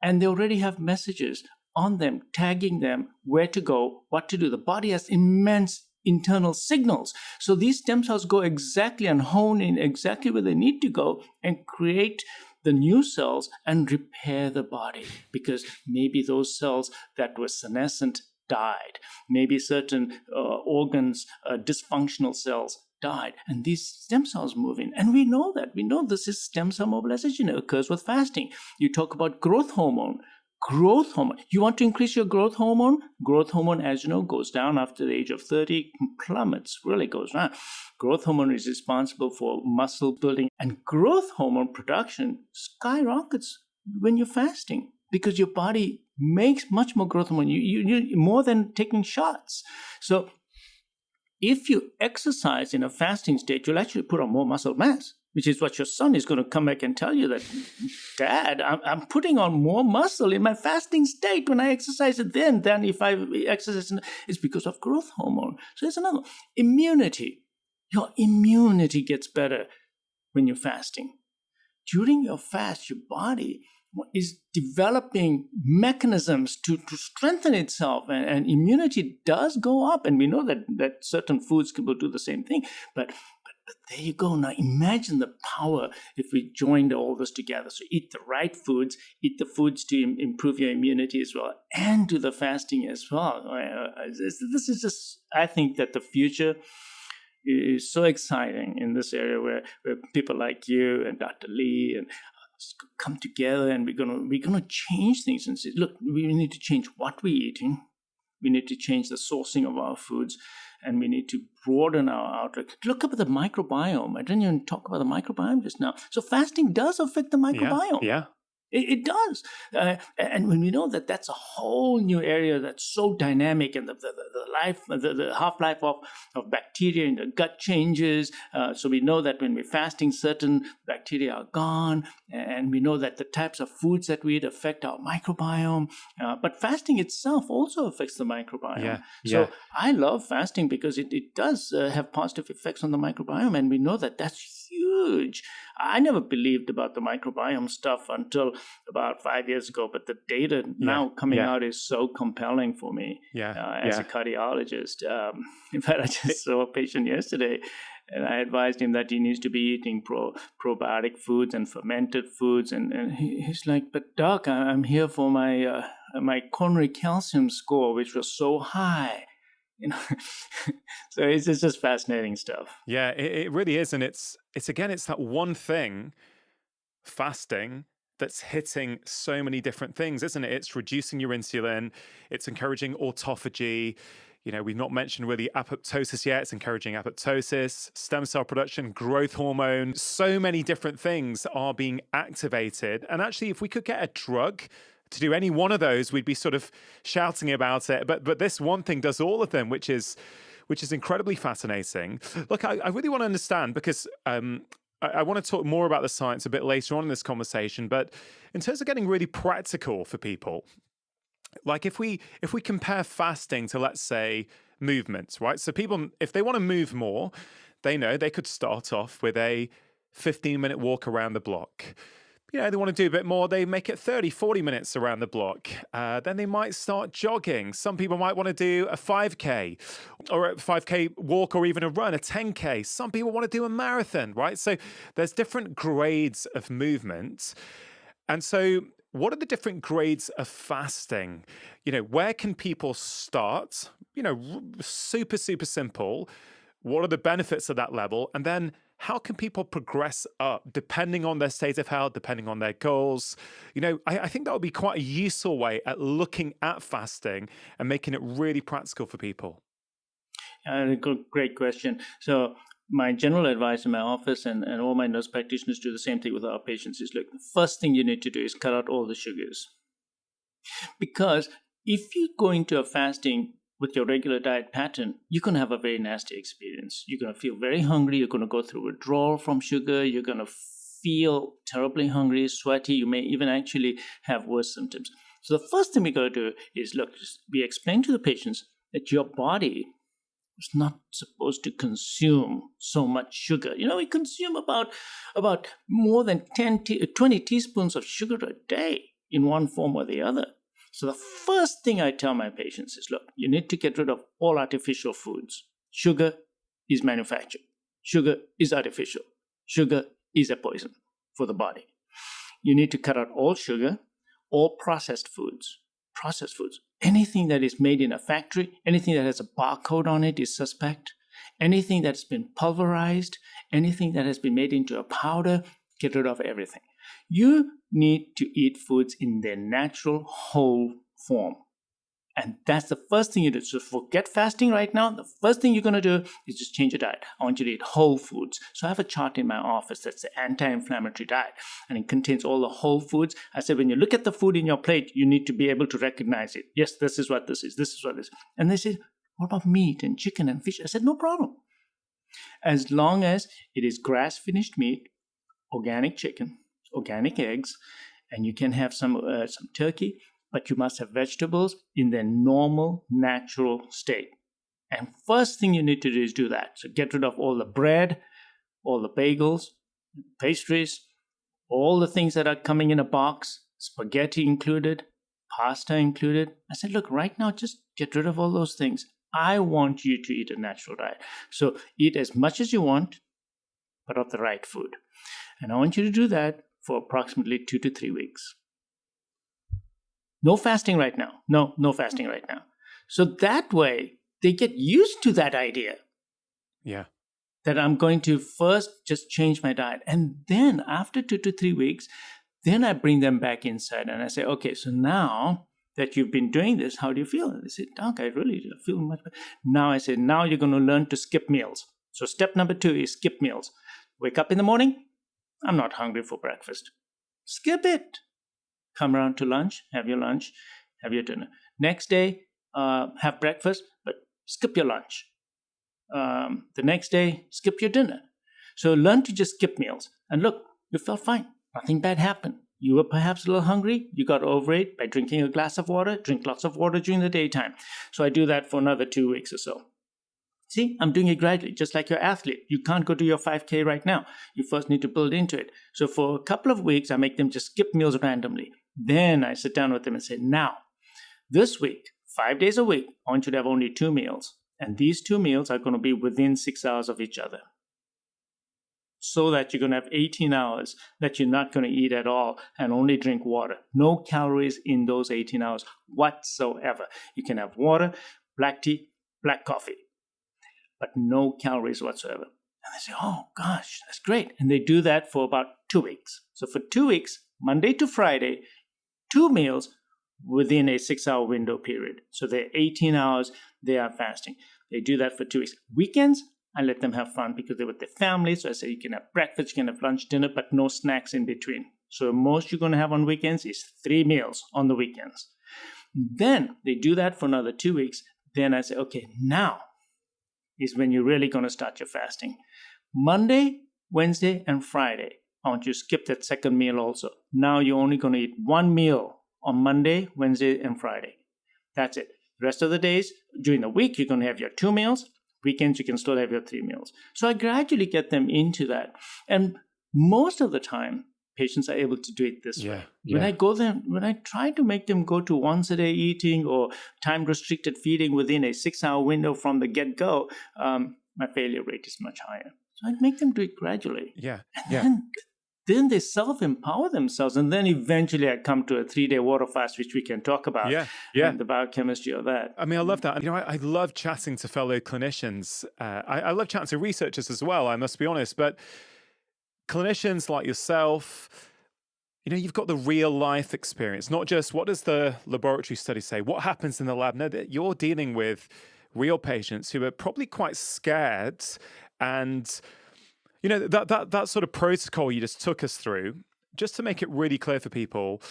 and they already have messages on them, tagging them where to go, what to do. The body has immense internal signals. So these stem cells go exactly and hone in exactly where they need to go and create the new cells and repair the body, because maybe those cells that were senescent died. Maybe certain organs, dysfunctional cells died, and these stem cells move in. And we know that. We know this is stem cell mobilization. It occurs with fasting. You talk about growth hormone. Growth hormone. You want to increase your growth hormone? Growth hormone, as you know, goes down after the age of 30, plummets, really goes down. Growth hormone is responsible for muscle building, and growth hormone production skyrockets when you're fasting because your body makes much more growth hormone. You more than taking shots. So if you exercise in a fasting state, you'll actually put on more muscle mass, which is what your son is going to come back and tell you that, Dad, I'm putting on more muscle in my fasting state when I exercise it then than if I exercise. It's because of growth hormone. So there's another. Immunity. Your immunity gets better when you're fasting. During your fast, your body is developing mechanisms to strengthen itself, and immunity does go up. And we know that certain foods will do the same thing. But there you go. Now imagine the power if we joined all this together. So eat the right foods, eat the foods to improve your immunity as well, and do the fasting as well. This is just, I think that the future is so exciting in this area where people like you and Dr. Lee and come together, and we're gonna change things and say, look, we need to change what we're eating. We need to change the sourcing of our foods, and we need to broaden our outlook. Look up at the microbiome. I didn't even talk about the microbiome just now. So fasting does affect the microbiome. Yeah. It does. And when we know that that's a whole new area that's so dynamic, and the half-life of bacteria in the gut changes. So we know that when we're fasting, certain bacteria are gone. And we know that the types of foods that we eat affect our microbiome. But fasting itself also affects the microbiome. So I love fasting because it does have positive effects on the microbiome. And we know that that's huge. I never believed about the microbiome stuff until about 5 years ago, but the data now coming out is so compelling for me as a cardiologist. In fact, I just saw a patient yesterday, and I advised him that he needs to be eating probiotic foods and fermented foods, and he's like, "But doc, I'm here for my coronary calcium score, which was so high." You know, so it's just fascinating stuff. Yeah, it really is, and it's that one thing, fasting, that's hitting so many different things, isn't it? It's reducing your insulin, it's encouraging autophagy. You know, we've not mentioned really apoptosis yet. It's encouraging apoptosis, stem cell production, growth hormone. So many different things are being activated. And actually, if we could get a drug to do any one of those, we'd be sort of shouting about it. But this one thing does all of them, which is incredibly fascinating. Look, I really want to understand, because I want to talk more about the science a bit later on in this conversation. But in terms of getting really practical for people, like if we compare fasting to, let's say, movements, right? So people, if they want to move more, they know they could start off with a 15-minute walk around the block. They want to do a bit more, they make it 30, 40 minutes around the block. Then they might start jogging. Some people might want to do a 5K or a 5K walk or even a run, a 10K. Some people want to do a marathon, right? So there's different grades of movement. And so what are the different grades of fasting? Where can people start? Super, super simple. What are the benefits of that level? And then how can people progress up depending on their state of health, depending on their goals? I think that would be quite a useful way at looking at fasting and making it really practical for people. Great question. So my general advice in my office and all my nurse practitioners do the same thing with our patients is, look, the first thing you need to do is cut out all the sugars. Because if you go into a fasting with your regular diet pattern, you're going to have a very nasty experience. You're going to feel very hungry. You're going to go through withdrawal from sugar. You're going to feel terribly hungry, sweaty. You may even actually have worse symptoms. So the first thing we got to do is, look, we explain to the patients that your body is not supposed to consume so much sugar. We consume about more than 20 teaspoons of sugar a day in one form or the other. So the first thing I tell my patients is, look, you need to get rid of all artificial foods. Sugar is manufactured. Sugar is artificial. Sugar is a poison for the body. You need to cut out all sugar, all processed foods. Processed foods. Anything that is made in a factory, anything that has a barcode on it is suspect. Anything that's been pulverized, anything that has been made into a powder, get rid of everything. You need to eat foods in their natural, whole form. And that's the first thing you do. So forget fasting right now. The first thing you're going to do is just change your diet. I want you to eat whole foods. So I have a chart in my office that's the anti-inflammatory diet. And it contains all the whole foods. I said, when you look at the food in your plate, you need to be able to recognize it. Yes, this is what this is. This is what this is. And they said, what about meat and chicken and fish? I said, no problem. As long as it is grass-finished meat, organic chicken, organic eggs, and you can have some turkey, but you must have vegetables in their normal, natural state. And first thing you need to do is do that. So get rid of all the bread, all the bagels, pastries, all the things that are coming in a box, spaghetti included, pasta included. I said, look, right now, just get rid of all those things. I want you to eat a natural diet. So eat as much as you want, but of the right food. And I want you to do that for approximately 2 to 3 weeks. No fasting right now. No fasting right now. So that way, they get used to that idea. Yeah. That I'm going to first just change my diet. And then after 2 to 3 weeks, then I bring them back inside and I say, okay, so now that you've been doing this, how do you feel? And they say, Doc, I really feel much better. Now I say, now you're going to learn to skip meals. So step number 2 is skip meals. Wake up in the morning. I'm not hungry for breakfast. Skip it. Come around to lunch, have your dinner. Next day, have breakfast, but skip your lunch. The next day, skip your dinner. So learn to just skip meals. And look, you felt fine. Nothing bad happened. You were perhaps a little hungry. You got over it by drinking a glass of water. Drink lots of water during the daytime. So I do that for another 2 weeks or so. See, I'm doing it gradually, just like your athlete. You can't go do your 5K right now. You first need to build into it. So for a couple of weeks, I make them just skip meals randomly. Then I sit down with them and say, now, this week, 5 days a week, I want you to have only 2 meals. And these 2 meals are going to be within 6 hours of each other. So that you're going to have 18 hours that you're not going to eat at all and only drink water. No calories in those 18 hours whatsoever. You can have water, black tea, black coffee, but no calories whatsoever. And they say, oh gosh, that's great. And they do that for about 2 weeks. So for 2 weeks, Monday to Friday, 2 meals within a 6-hour window period. So they're 18 hours, they are fasting. They do that for 2 weeks. Weekends, I let them have fun because they're with their family. So I say you can have breakfast, you can have lunch, dinner, but no snacks in between. So most you're going to have on weekends is 3 meals on the weekends. Then they do that for another 2 weeks. Then I say, okay, now is when you're really going to start your fasting. Monday, Wednesday, and Friday. I want you to skip that second meal also. Now you're only going to eat 1 meal on Monday, Wednesday, and Friday. That's it. The rest of the days, during the week, you're going to have your 2 meals. Weekends, you can still have your 3 meals. So I gradually get them into that. And most of the time, patients are able to do it this way. When I try to make them go to once a day eating or time restricted feeding within a 6-hour window from the get-go, my failure rate is much higher. So I make them do it gradually. Then they self-empower themselves. And then eventually I come to a 3-day water fast, which we can talk about. The biochemistry of that. I mean, I love that. I love chatting to fellow clinicians. I love chatting to researchers as well, I must be honest. But clinicians like yourself, you've got the real life experience, not just what does the laboratory study say, what happens in the lab. No, that you're dealing with real patients who are probably quite scared. And that sort of protocol you just took us through, just to make it really clear for people,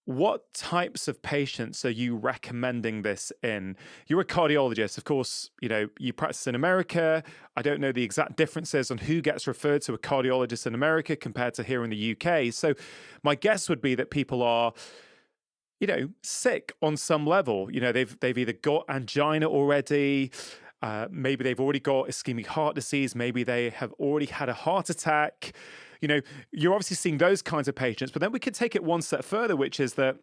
what types of patients are you recommending this in? You're a cardiologist, of course, you practice in America. I don't know the exact differences on who gets referred to a cardiologist in America compared to here in the UK. So my guess would be that people are, sick on some level. They've either got angina already, maybe they've already got ischemic heart disease, maybe they have already had a heart attack. You're obviously seeing those kinds of patients, but then we could take it one step further, which is that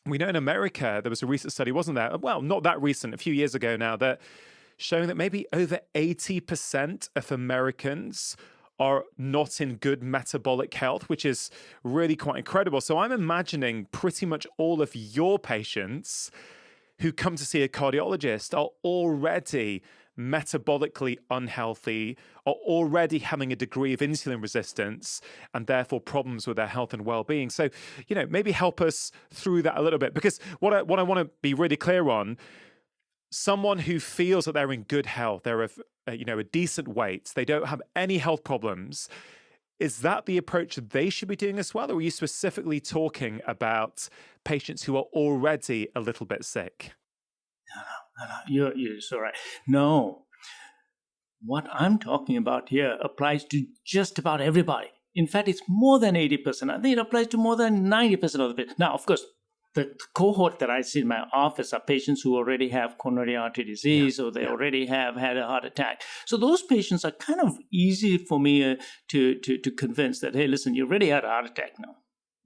we know in America, there was a recent study, wasn't there? Well, not that recent, a few years ago now, that showing that maybe over 80% of Americans are not in good metabolic health, which is really quite incredible. So I'm imagining pretty much all of your patients who come to see a cardiologist are already metabolically unhealthy, are already having a degree of insulin resistance and therefore problems with their health and well-being. So, maybe help us through that a little bit, because what I want to be really clear on, someone who feels that they're in good health, they're a decent weight, they don't have any health problems, is that the approach they should be doing as well? Or are you specifically talking about patients who are already a little bit sick? No, you're so right. No, what I'm talking about here applies to just about everybody. In fact, it's more than 80%. I think it applies to more than 90% of the patients. Now, of course, the cohort that I see in my office are patients who already have coronary artery disease or they already have had a heart attack. So those patients are kind of easy for me to convince that, hey, listen, you already had a heart attack now.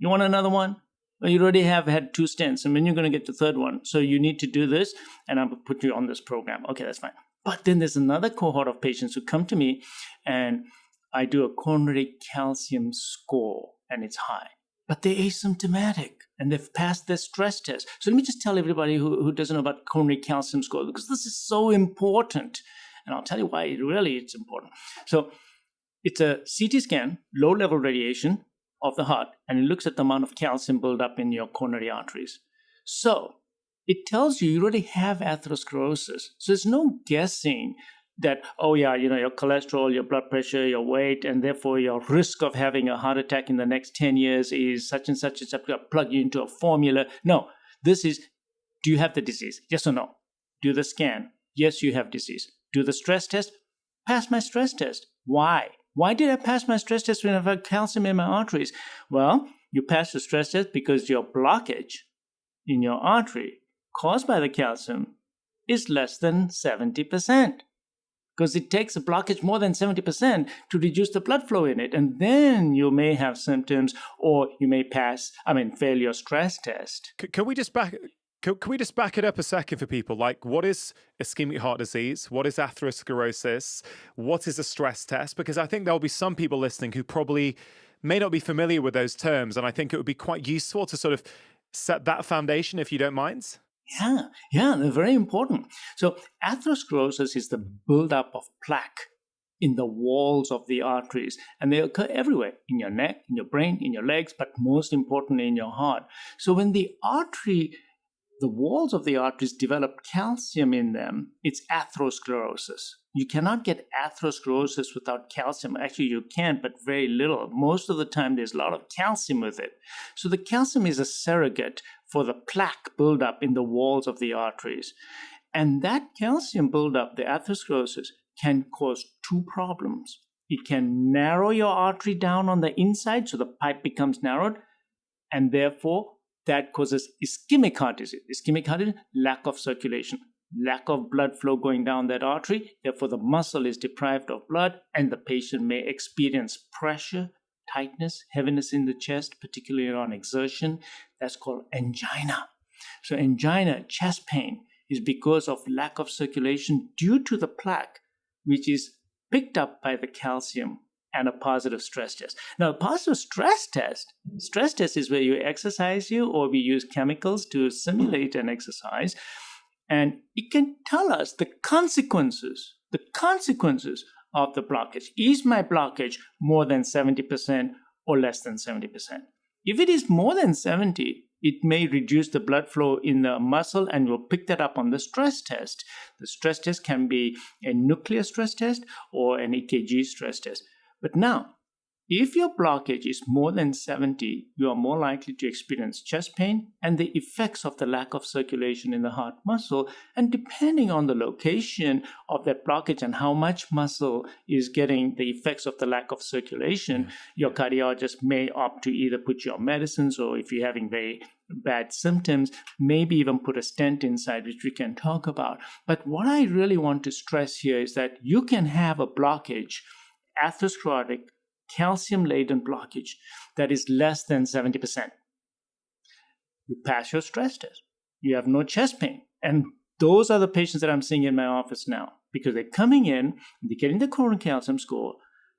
You want another one? Well, you already have had 2 stents, and when you're going to get the 3rd one, so you need to do this, and I'm going to put you on this program. Okay, that's fine. But then there's another cohort of patients who come to me, and I do a coronary calcium score, and it's high. But they're asymptomatic, and they've passed their stress test. So let me just tell everybody who doesn't know about coronary calcium score, because this is so important, and I'll tell you why it's important. So it's a CT scan, low-level radiation of the heart, and it looks at the amount of calcium buildup in your coronary arteries. So it tells you already have atherosclerosis. So there's no guessing that, your cholesterol, your blood pressure, your weight, and therefore your risk of having a heart attack in the next 10 years is such and such. It's plug you into a formula. No, this is, do you have the disease? Yes or no? Do the scan. Yes, you have disease. Do the stress test. Pass my stress test. Why? Why did I pass my stress test when I have calcium in my arteries? Well, you passed the stress test because your blockage in your artery caused by the calcium is less than 70%. Because it takes a blockage more than 70% to reduce the blood flow in it. And then you may have symptoms, or you may fail your stress test. Can we just back it up a second for people? Like, what is ischemic heart disease? What is atherosclerosis? What is a stress test? Because I think there'll be some people listening who probably may not be familiar with those terms. And I think it would be quite useful to sort of set that foundation, if you don't mind. Yeah, they're very important. So atherosclerosis is the buildup of plaque in the walls of the arteries, and they occur everywhere, in your neck, in your brain, in your legs, but most importantly in your heart. So when the walls of the arteries develop calcium in them, it's atherosclerosis. You cannot get atherosclerosis without calcium. Actually, you can, but very little. Most of the time, there's a lot of calcium with it. So the calcium is a surrogate for the plaque buildup in the walls of the arteries. And that calcium buildup, the atherosclerosis, can cause 2 problems. It can narrow your artery down on the inside, so the pipe becomes narrowed, and therefore that causes ischemic heart disease. Ischemic heart disease, lack of circulation, lack of blood flow going down that artery. Therefore, the muscle is deprived of blood, and the patient may experience pressure, tightness, heaviness in the chest, particularly on exertion. That's called angina. So angina, chest pain, is because of lack of circulation due to the plaque, which is picked up by the calcium and a positive stress test. Now, a positive stress test is where you exercise or we use chemicals to simulate an exercise, and it can tell us the consequences of the blockage. Is my blockage more than 70% or less than 70%? If it is more than 70, it may reduce the blood flow in the muscle, and we'll pick that up on the stress test. The stress test can be a nuclear stress test or an EKG stress test. But now, if your blockage is more than 70, you are more likely to experience chest pain and the effects of the lack of circulation in the heart muscle. And depending on the location of that blockage and how much muscle is getting the effects of the lack of circulation, your cardiologist may opt to either put you on medicines, or if you're having very bad symptoms, maybe even put a stent inside, which we can talk about. But what I really want to stress here is that you can have a blockage, atherosclerotic, calcium-laden blockage that is less than 70%. You pass your stress test. You have no chest pain. And those are the patients that I'm seeing in my office now, because they're coming in, they're getting the coronary calcium score,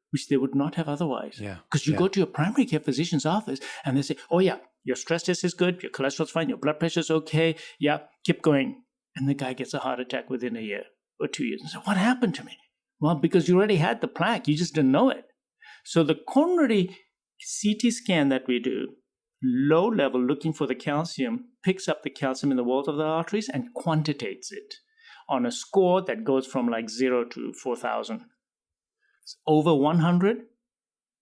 which they would not have otherwise. Because you go to your primary care physician's office and they say, oh yeah, your stress test is good, your cholesterol's fine, your blood pressure's okay, yeah, keep going. And the guy gets a heart attack within a year or 2 years. And so what happened to me? Well, because you already had the plaque, you just didn't know it. So the coronary CT scan that we do, low level, looking for the calcium, picks up the calcium in the walls of the arteries and quantitates it on a score that goes from like 0 to 4,000. Over 100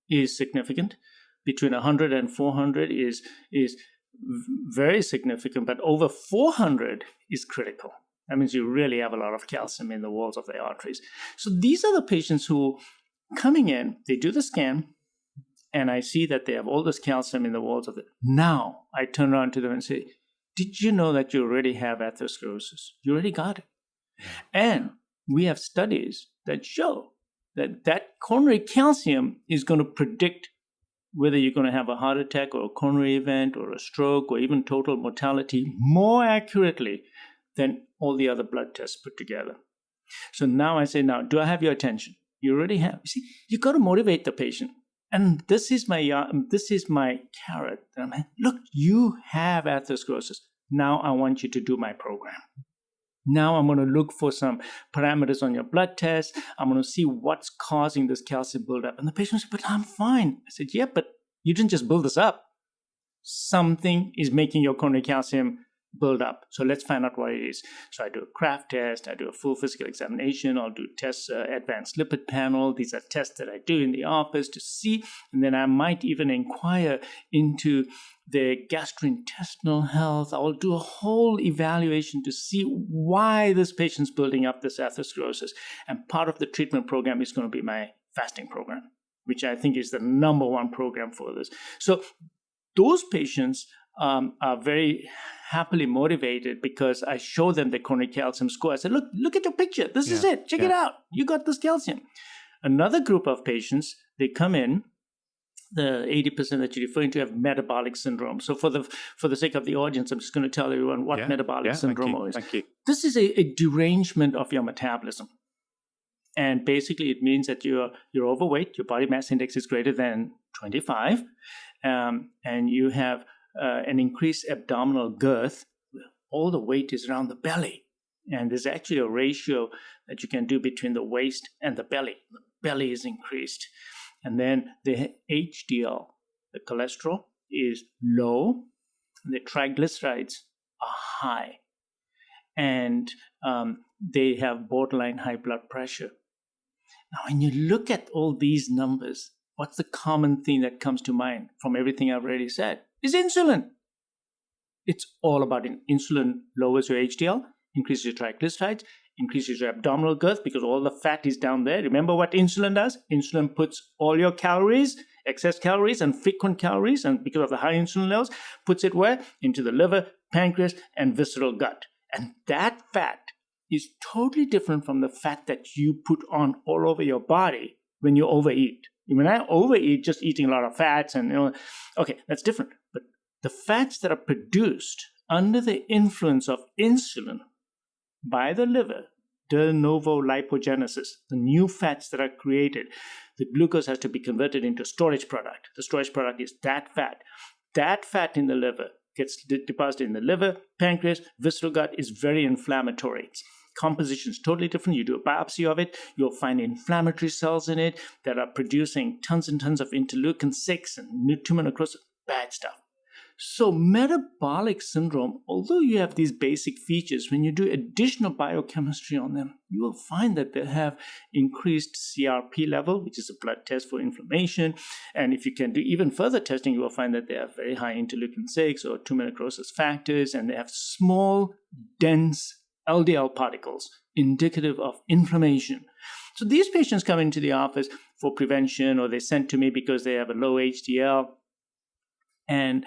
is significant. Between 100 and 400 is very significant, but over 400 is critical. That means you really have a lot of calcium in the walls of the arteries. So these are the patients who coming in, they do the scan, and I see that they have all this calcium in the walls of it. Now I turn around to them and say, did you know that you already have atherosclerosis? You already got it. And we have studies that show that coronary calcium is going to predict whether you're going to have a heart attack or a coronary event or a stroke or even total mortality more accurately than all the other blood tests put together. So now I say, now, do I have your attention? You already have. You see, you got to motivate the patient. And this is my carrot. Look, you have atherosclerosis. Now I want you to do my program. Now I'm going to look for some parameters on your blood test. I'm going to see what's causing this calcium buildup. And the patient said, but I'm fine. I said, yeah, but you didn't just build this up. Something is making your coronary calcium build up. So let's find out what it is. So I do a Kraft test. I do a full physical examination. I'll do tests, advanced lipid panel. These are tests that I do in the office to see. And then I might even inquire into their gastrointestinal health. I'll do a whole evaluation to see why this patient's building up this atherosclerosis. And part of the treatment program is going to be my fasting program, which I think is the number one program for this. So those patients are very happily motivated because I show them the coronary calcium score. I said, look at your picture. This is it. Check it out. You got this calcium. Another group of patients, they come in, the 80% that you're referring to have metabolic syndrome. So for the sake of the audience, I'm just going to tell everyone what metabolic syndrome is. Thank you. This is a derangement of your metabolism. And basically it means that you're overweight, your body mass index is greater than 25, and you have an increased abdominal girth. All the weight is around the belly. And there's actually a ratio that you can do between the waist and the belly. The belly is increased. And then the HDL, the cholesterol, is low. The triglycerides are high. And they have borderline high blood pressure. Now, when you look at all these numbers, what's the common thing that comes to mind from everything I've already said? Is insulin. It's all about insulin lowers your HDL, increases your triglycerides, increases your abdominal girth because all the fat is down there. Remember what insulin does? Insulin puts all your calories excess calories and frequent calories, and because of the high insulin levels, puts it where? Into the liver, pancreas, and visceral gut. And that fat is totally different from the fat that you put on all over your body when you overeat. When I overeat, just eating a lot of fats and, okay, that's different. But the fats that are produced under the influence of insulin by the liver, de novo lipogenesis, the new fats that are created, the glucose has to be converted into storage product. The storage product is that fat. That fat in the liver gets deposited in the liver, pancreas, visceral gut, is very inflammatory. Its composition is totally different. You do a biopsy of it, you'll find inflammatory cells in it that are producing tons and tons of interleukin-6 and tumor necrosis, bad stuff. So metabolic syndrome, although you have these basic features, when you do additional biochemistry on them, you will find that they have increased CRP level, which is a blood test for inflammation. And if you can do even further testing, you will find that they have very high interleukin-6 or tumor necrosis factors, and they have small, dense LDL particles indicative of inflammation. So these patients come into the office for prevention, or they're sent to me because they have a low HDL. And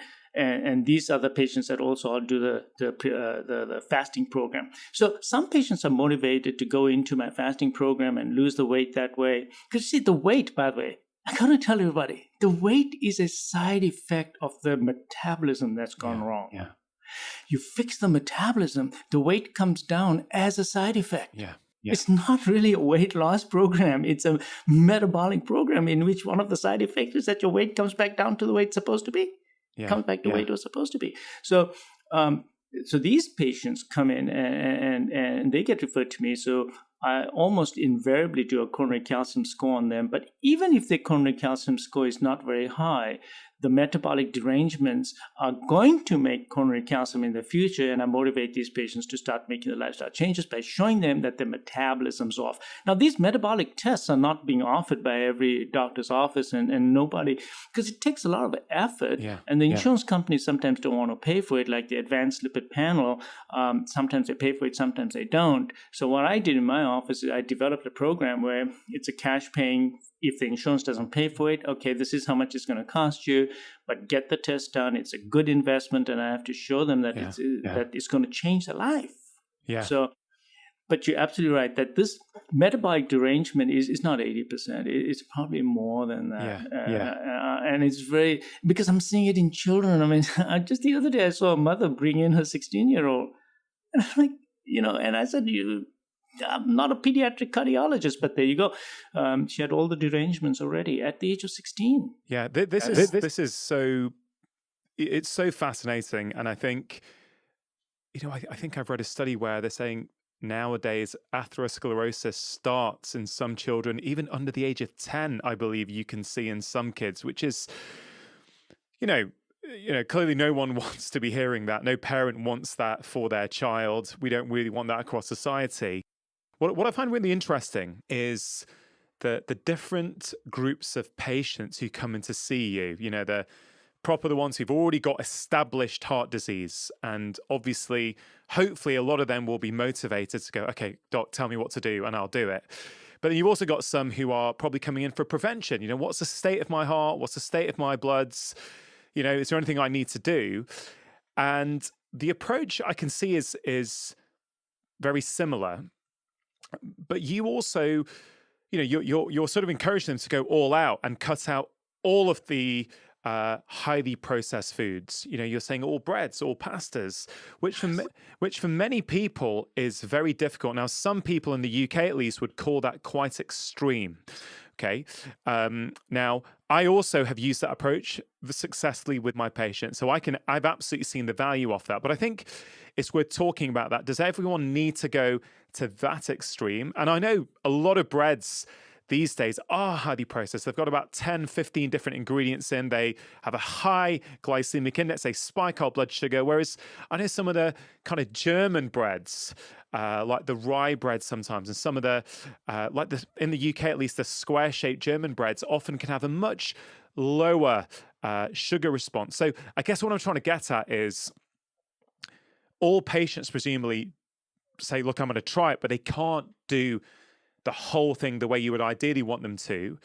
these are the patients that also do the fasting program. So some patients are motivated to go into my fasting program and lose the weight that way. Because see, the weight, by the way, I gotta tell everybody, the weight is a side effect of the metabolism that's gone wrong. Yeah. You fix the metabolism, the weight comes down as a side effect. Yeah. It's not really a weight loss program. It's a metabolic program in which one of the side effects is that your weight comes back down to the way it's supposed to be. Comes back to the way it was supposed to be. So these patients come in and they get referred to me. So I almost invariably do a coronary calcium score on them. But even if the coronary calcium score is not very high, the metabolic derangements are going to make coronary calcium in the future, and I motivate these patients to start making the lifestyle changes by showing them that their metabolism's off. Now, these metabolic tests are not being offered by every doctor's office, and nobody, because it takes a lot of effort, and the insurance companies sometimes don't want to pay for it, like the advanced lipid panel. Sometimes they pay for it, sometimes they don't. So what I did in my office is I developed a program where it's a cash paying. If the insurance doesn't pay for it, okay, this is how much it's going to cost you, but get the test done. It's a good investment, and I have to show them that that it's going to change their life. Yeah. So, but you're absolutely right that this metabolic derangement is not 80%. It's probably more than that. And it's very, because I'm seeing it in children. I mean, just the other day I saw a mother bring in her 16-year-old, and I'm like, and I said, I'm not a pediatric cardiologist, but there you go. She had all the derangements already at the age of 16. Yeah, this is so, it's so fascinating. And I think, I think I've read a study where they're saying nowadays atherosclerosis starts in some children, even under the age of 10, I believe you can see in some kids, which is, clearly no one wants to be hearing that. No parent wants that for their child. We don't really want that across society. What I find really interesting is the different groups of patients who come in to see you. The the ones who've already got established heart disease. And obviously, hopefully, a lot of them will be motivated to go, okay, doc, tell me what to do and I'll do it. But then you've also got some who are probably coming in for prevention. What's the state of my heart? What's the state of my bloods? Is there anything I need to do? And the approach I can see is very similar. But you also, you're sort of encouraging them to go all out and cut out all of the highly processed foods. You're saying all breads, all pastas, which for many people is very difficult. Now, some people in the UK at least would call that quite extreme. Okay. Now, I also have used that approach successfully with my patients. So I've absolutely seen the value of that. But I think it's worth talking about that. Does everyone need to go to that extreme? And I know a lot of breads these days are highly processed. They've got about 10, 15 different ingredients in. They have a high glycemic index. They spike our blood sugar. Whereas I know some of the kind of German breads, like the rye bread sometimes, and some of the, in the UK at least, the square-shaped German breads often can have a much lower sugar response. So I guess what I'm trying to get at is all patients presumably say, look, I'm going to try it, but they can't do the whole thing the way you would ideally want them to.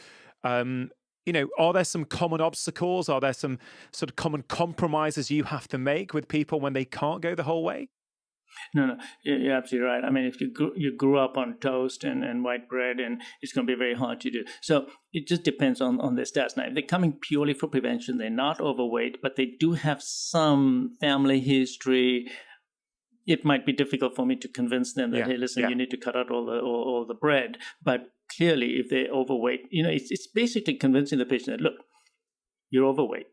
are there some common obstacles? Are there some sort of common compromises you have to make with people when they can't go the whole way? No, you're absolutely right. I mean, if you grew up on toast and white bread, and it's going to be very hard to do. So it just depends on their stats. Now, if they're coming purely for prevention, they're not overweight, but they do have some family history. It might be difficult for me to convince them that, hey, listen, you need to cut out all the bread. But clearly, if they're overweight, it's basically convincing the patient that, look, you're overweight.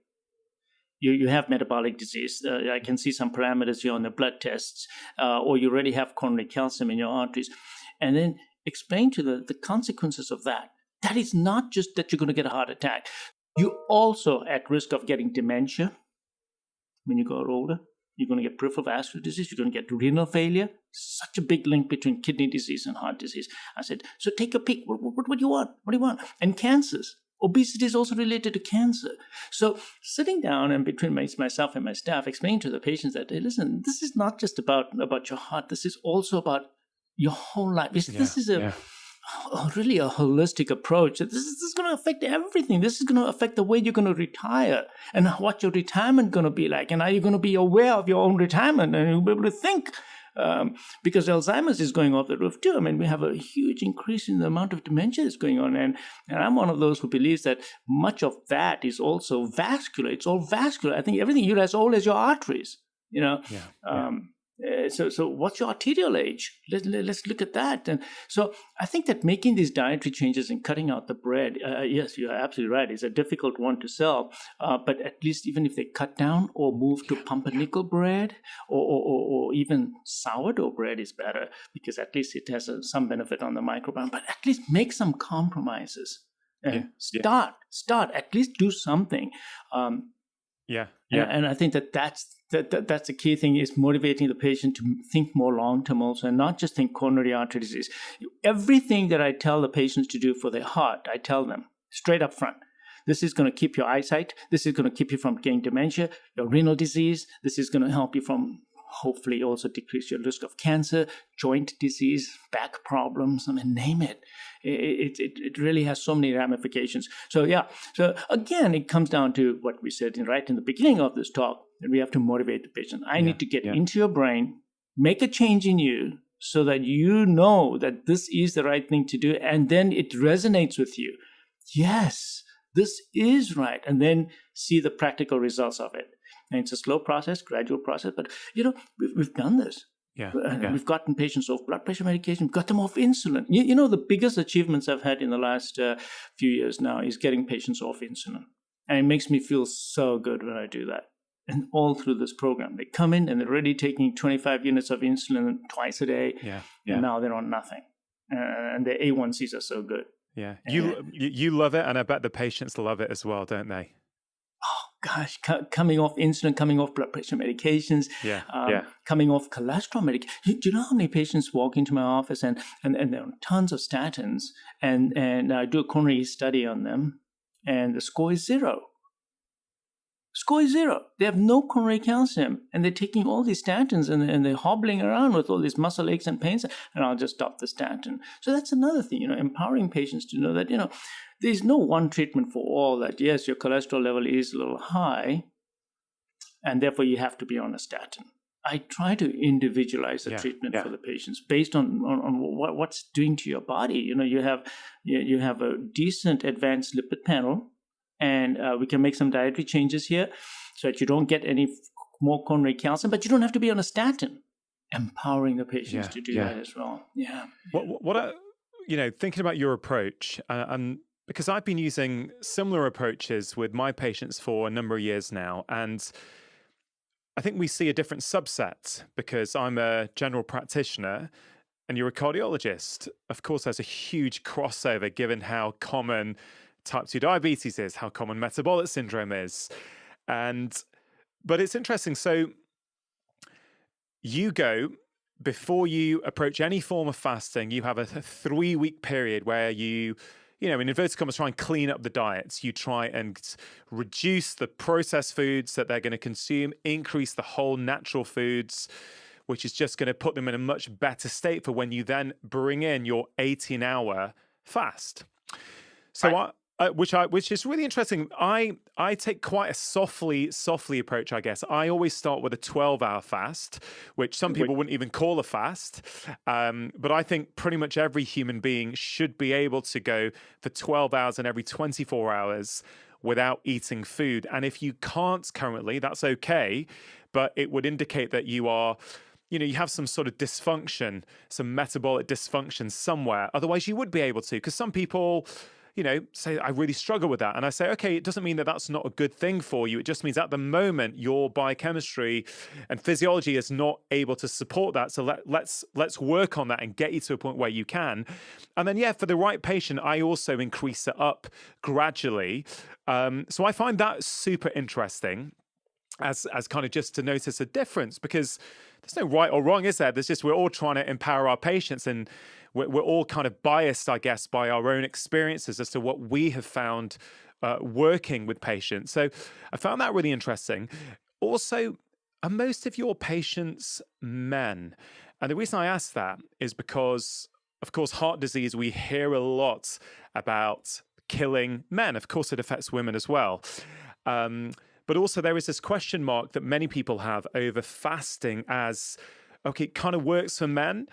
You have metabolic disease. I can see some parameters here on the blood tests, or you already have coronary calcium in your arteries. And then explain to the consequences of that. That is not just that you're going to get a heart attack. You're also at risk of getting dementia when you get older. You're going to get peripheral vascular disease. You're going to get renal failure. Such a big link between kidney disease and heart disease. I said, so take a pick. What do you want? What do you want? And cancers. Obesity is also related to cancer. So sitting down and between myself and my staff, explaining to the patients that, hey, listen, this is not just about your heart. This is also about your whole life. This is really a holistic approach. This is going to affect everything. This is going to affect the way you're going to retire and what your retirement going to be like. And are you going to be aware of your own retirement and you'll be able to think? Because Alzheimer's is going off the roof too. I mean, we have a huge increase in the amount of dementia that's going on. And I'm one of those who believes that much of that is also vascular. It's all vascular. I think everything you're as old as your arteries, So what's your arterial age? Let's look at that. And so I think that making these dietary changes and cutting out the bread, yes, you're absolutely right. It's a difficult one to sell. But at least even if they cut down or move to pumpernickel bread or even sourdough bread is better because at least it has some benefit on the microbiome. But at least make some compromises and start. At least do something. And I think that's the key thing is motivating the patient to think more long-term also and not just think coronary artery disease. Everything that I tell the patients to do for their heart, I tell them straight up front. This is going to keep your eyesight. This is going to keep you from getting dementia, your renal disease. This is going to help you from hopefully also decrease your risk of cancer, joint disease, back problems. I mean, name it. It really has so many ramifications. So again, it comes down to what we said right in the beginning of this talk, that we have to motivate the patient. I need to get into your brain, make a change in you so that you know that this is the right thing to do, and then it resonates with you. Yes, this is right. And then see the practical results of it. And it's a slow process, gradual process, but we've done this. We've gotten patients off blood pressure medication, we've got them off insulin. The biggest achievements I've had in the last few years now is getting patients off insulin. And it makes me feel so good when I do that. And all through this program, they come in and they're already taking 25 units of insulin twice a day. And now they're on nothing. And their A1Cs are so good. Yeah. You love it, and I bet the patients love it as well, don't they? Gosh, coming off insulin, coming off blood pressure medications, coming off cholesterol medication. Do you know how many patients walk into my office and they're on tons of statins, and I do a coronary study on them, and the score is zero. Score is zero. They have no coronary calcium, and they're taking all these statins, and they're hobbling around with all these muscle aches and pains, and I'll just stop the statin. So that's another thing, empowering patients to know that, there's no one treatment for all. That, yes, your cholesterol level is a little high, and therefore you have to be on a statin. I try to individualize the treatment for the patients based on what's it doing to your body. You have a decent advanced lipid panel, and we can make some dietary changes here so that you don't get any more coronary calcium, but you don't have to be on a statin. Empowering the patients to do that as well. Thinking about your approach, because I've been using similar approaches with my patients for a number of years now, and I think we see a different subset because I'm a general practitioner and you're a cardiologist. Of course, there's a huge crossover given how common type 2 diabetes is, how common metabolic syndrome is. But it's interesting. So you go, before you approach any form of fasting, you have a 3-week period where you in inverted commas, try and clean up the diets. You try and reduce the processed foods that they're going to consume, increase the whole natural foods, which is just going to put them in a much better state for when you then bring in your 18-hour fast. So which is really interesting. I take quite a softly approach, I guess. I always start with a 12-hour fast, which some people wouldn't even call a fast. But I think pretty much every human being should be able to go for 12 hours and every 24 hours without eating food. And if you can't currently, that's okay. But it would indicate that you are, you have some sort of dysfunction, some metabolic dysfunction somewhere. Otherwise, you would be able to. Because some people, say, I really struggle with that. And I say, okay, it doesn't mean that that's not a good thing for you. It just means at the moment, your biochemistry and physiology is not able to support that. So let's work on that and get you to a point where you can. And then, for the right patient, I also increase it up gradually. So I find that super interesting as kind of just to notice a difference, because there's no right or wrong, is there? There's just, we're all trying to empower our patients, and we're all kind of biased, I guess, by our own experiences as to what we have found working with patients. So I found that really interesting. Also, are most of your patients men? And the reason I ask that is because, of course, heart disease, we hear a lot about killing men. Of course, it affects women as well. But also there is this question mark that many people have over fasting as, okay, it kind of works for men,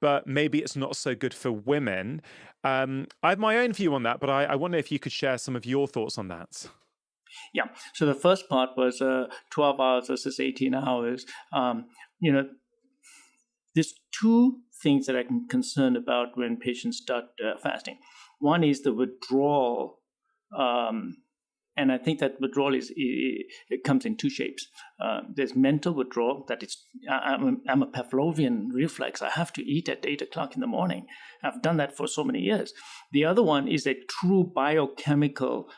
but maybe it's not so good for women. I have my own view on that, but I wonder if you could share some of your thoughts on that. Yeah. So the first part was 12 hours versus 18 hours. There's two things that I'm concerned about when patients start fasting. One is the withdrawal. And I think that withdrawal it comes in two shapes. There's mental withdrawal, that is, I'm a Pavlovian reflex. I have to eat at 8 o'clock in the morning. I've done that for so many years. The other one is a true biochemical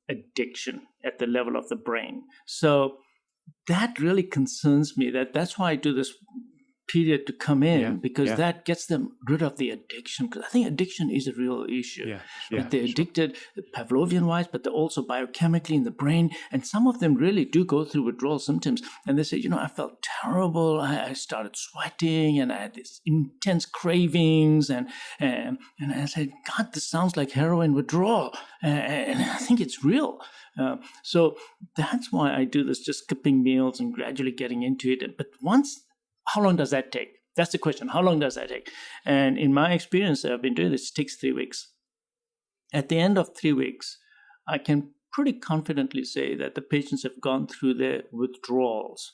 addiction at the level of the brain. So that really concerns me. That's why I do this period to come in, because that gets them rid of the addiction. Because I think addiction is a real issue. They're addicted Pavlovian wise, but they're also biochemically in the brain. And some of them really do go through withdrawal symptoms. And they say, I felt terrible. I started sweating and I had these intense cravings. And I said, God, this sounds like heroin withdrawal. And I think it's real. So that's why I do this, just skipping meals and gradually getting into it. But how long does that take? That's the question. How long does that take? And in my experience, I've been doing this, it takes 3 weeks. At the end of 3 weeks, I can pretty confidently say that the patients have gone through their withdrawals.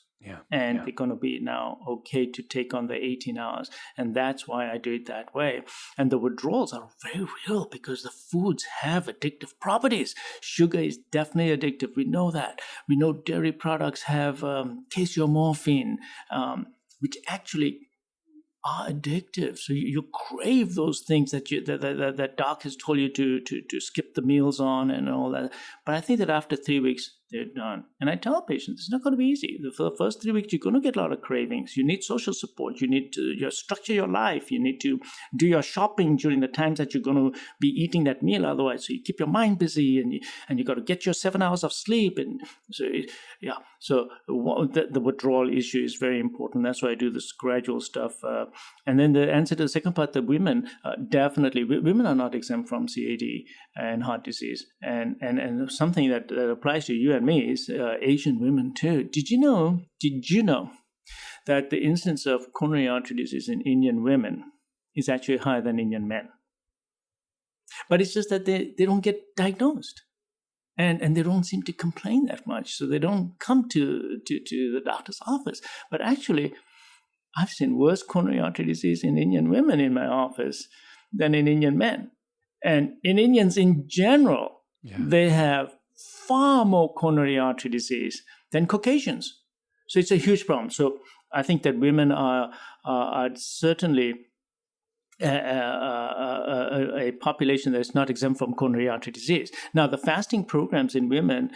They're going to be now okay to take on the 18 hours. And that's why I do it that way. And the withdrawals are very real because the foods have addictive properties. Sugar is definitely addictive. We know that. We know dairy products have casomorphine, which actually are addictive. So you crave those things that doc has told you to skip the meals on and all that. But I think that after 3 weeks, they're done. And I tell patients, it's not going to be easy. For the first 3 weeks, you're going to get a lot of cravings. You need social support. You need to structure your life. You need to do your shopping during the times that you're going to be eating that meal. Otherwise, so you keep your mind busy, and you got to get your 7 hours of sleep. And so, So the withdrawal issue is very important. That's why I do this gradual stuff. And then the answer to the second part, the women, definitely, women are not exempt from CAD and heart disease. And something that applies to you and me is Asian women too. Did you know that the incidence of coronary artery disease in Indian women is actually higher than Indian men? But it's just that they don't get diagnosed. And they don't seem to complain that much. So they don't come to the doctor's office. But actually, I've seen worse coronary artery disease in Indian women in my office than in Indian men. And in Indians in general, they have far more coronary artery disease than Caucasians. So it's a huge problem. So I think that women are certainly a population that is not exempt from coronary artery disease. Now, the fasting programs in women,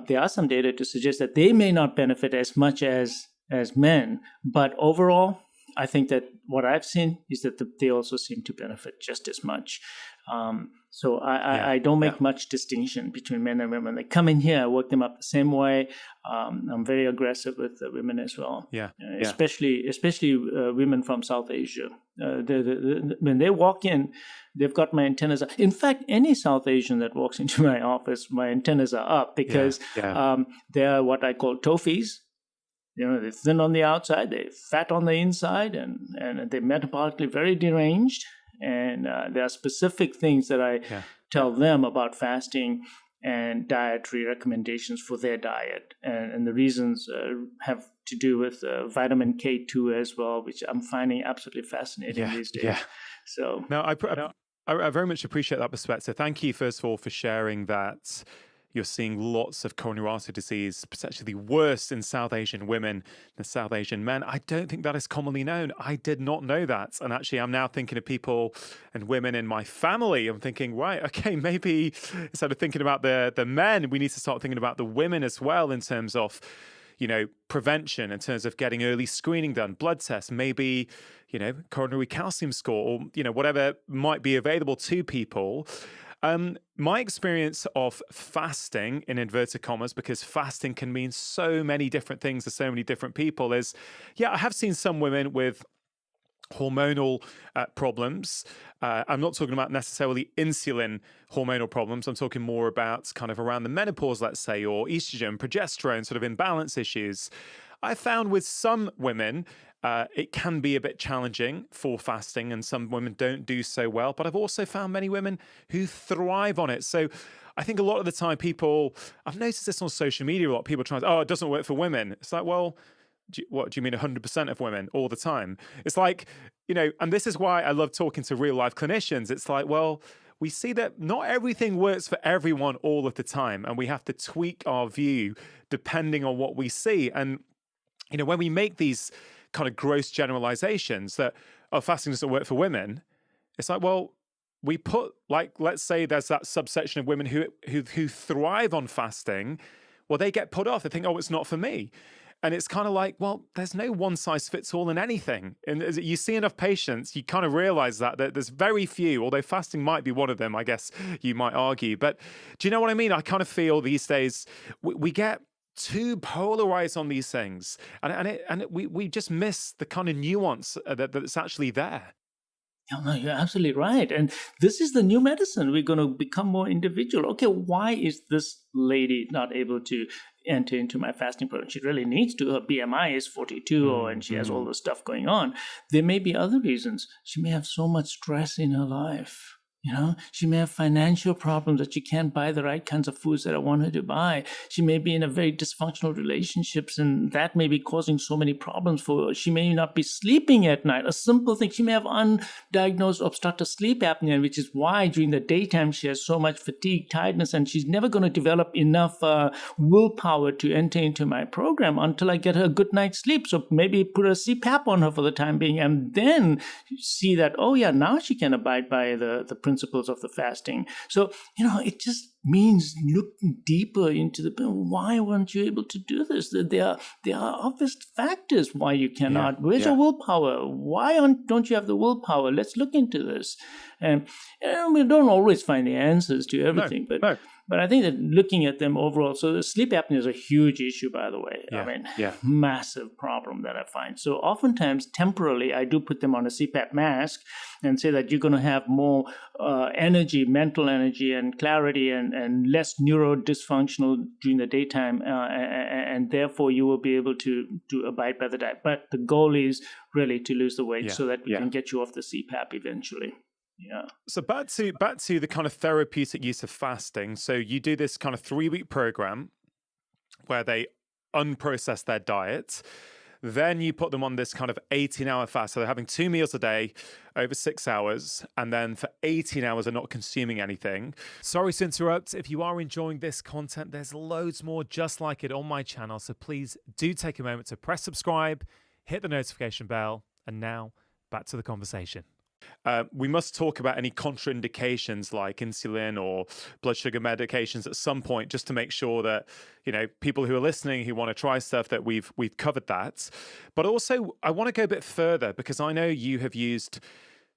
there are some data to suggest that they may not benefit as much as men, but overall, I think that what I've seen is that they also seem to benefit just as much. So I don't make much distinction between men and women. They come in here, I work them up the same way. I'm very aggressive with the women as well. Especially women from South Asia. When they walk in, they've got my antennas up. In fact, any South Asian that walks into my office, my antennas are up because they're what I call tofis. They're thin on the outside, they're fat on the inside, and they're metabolically very deranged. And there are specific things that I tell them about fasting and dietary recommendations for their diet. And the reasons have to do with vitamin K2 as well, which I'm finding absolutely fascinating these days. So no, I very much appreciate that perspective. Thank you, first of all, for sharing that. You're seeing lots of coronary artery disease, potentially worse in South Asian women than South Asian men. I don't think that is commonly known. I did not know that. And actually, I'm now thinking of people and women in my family. I'm thinking, right, okay, maybe instead of thinking about the men, we need to start thinking about the women as well in terms of, prevention, in terms of getting early screening done, blood tests, maybe, coronary calcium score, or, whatever might be available to people. My experience of fasting, in inverted commas, because fasting can mean so many different things to so many different people, is, I have seen some women with hormonal problems. I'm not talking about necessarily insulin hormonal problems. I'm talking more about kind of around the menopause, let's say, or estrogen, progesterone, sort of imbalance issues. I found with some women, it can be a bit challenging for fasting, and some women don't do so well. But I've also found many women who thrive on it. So I think a lot of the time I've noticed this on social media a lot, people try it doesn't work for women. It's like, well, what do you mean 100% of women all the time? It's like, and this is why I love talking to real life clinicians. It's like, well, we see that not everything works for everyone all of the time, and we have to tweak our view depending on what we see. And, when we make these kind of gross generalizations that, fasting doesn't work for women, it's like, well, we put, like, let's say there's that subsection of women who thrive on fasting. Well, they get put off. They think, it's not for me. And it's kind of like, well, there's no one size fits all in anything. And as you see enough patients, you kind of realize that there's very few, although fasting might be one of them, I guess you might argue. But do you know what I mean? I kind of feel these days we get too polarized on these things, and we just miss the kind of nuance that's actually there. No, you're absolutely right. And this is the new medicine. We're going to become more individual. Okay, why is this lady not able to enter into my fasting program? She really needs to. Her BMI is 42, and she has all this stuff going on. There may be other reasons. She may have so much stress in her life. She may have financial problems that she can't buy the right kinds of foods that I want her to buy. She may be in a very dysfunctional relationships, and that may be causing so many problems for her. She may not be sleeping at night. A simple thing. She may have undiagnosed obstructive sleep apnea, which is why during the daytime she has so much fatigue, tiredness, and she's never going to develop enough willpower to enter into my program until I get her a good night's sleep. So maybe put a CPAP on her for the time being, and then see that, now she can abide by the principles of the fasting. So, it just means looking deeper into why weren't you able to do this? There are obvious factors why you cannot. Where's your willpower? Why don't you have the willpower? Let's look into this. And we don't always find the answers to everything, but I think that looking at them overall, so the sleep apnea is a huge issue, by the way. Massive problem that I find. So oftentimes, temporarily, I do put them on a CPAP mask and say that you're going to have more energy, mental energy and clarity and less neurodysfunctional during the daytime. And therefore, you will be able to abide by the diet. But the goal is really to lose the weight so that we can get you off the CPAP eventually. Yeah. So back to the kind of therapeutic use of fasting. So you do this kind of 3-week program where they unprocess their diet. Then you put them on this kind of 18-hour fast. So they're having 2 meals a day over 6 hours. And then for 18 hours, they're not consuming anything. Sorry to interrupt. If you are enjoying this content, there's loads more just like it on my channel. So please do take a moment to press subscribe, hit the notification bell. And now back to the conversation. we must talk about any contraindications like insulin or blood sugar medications at some point, just to make sure that, people who are listening who want to try stuff, that we've covered that. But also, I want to go a bit further, because I know you have used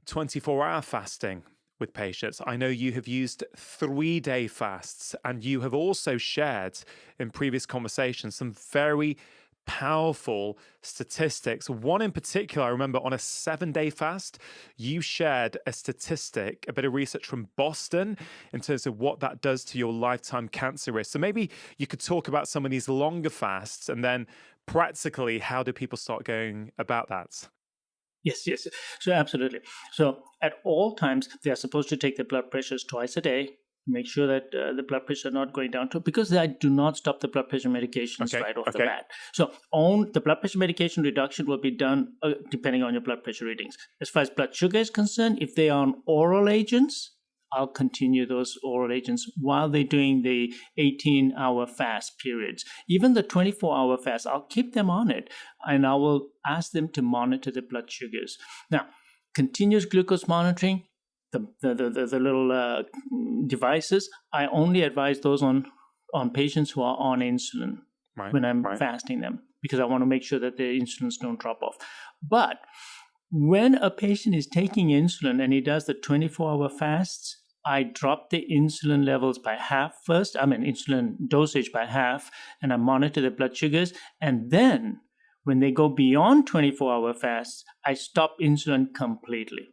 24-hour fasting with patients. I know you have used 3-day fasts, and you have also shared in previous conversations some very powerful statistics. One in particular, I remember on a 7-day fast, you shared a statistic, a bit of research from Boston in terms of what that does to your lifetime cancer risk. So maybe you could talk about some of these longer fasts, and then practically, how do people start going about that? Yes. So absolutely. So at all times, they are supposed to take their blood pressures twice a day. Make sure that the blood pressure is not going down because I do not stop the blood pressure medications right off the bat. So the blood pressure medication reduction will be done depending on your blood pressure readings. As far as blood sugar is concerned, if they are on oral agents, I'll continue those oral agents while they're doing the 18-hour fast periods. Even the 24-hour fast, I'll keep them on it, and I will ask them to monitor the blood sugars. Now, continuous glucose monitoring, the little devices, I only advise those on patients who are on insulin when I'm fasting them, because I want to make sure that their insulins don't drop off. But when a patient is taking insulin and he does the 24-hour fasts, I drop the insulin levels by half first, insulin dosage by half, and I monitor the blood sugars. And then when they go beyond 24-hour fasts, I stop insulin completely.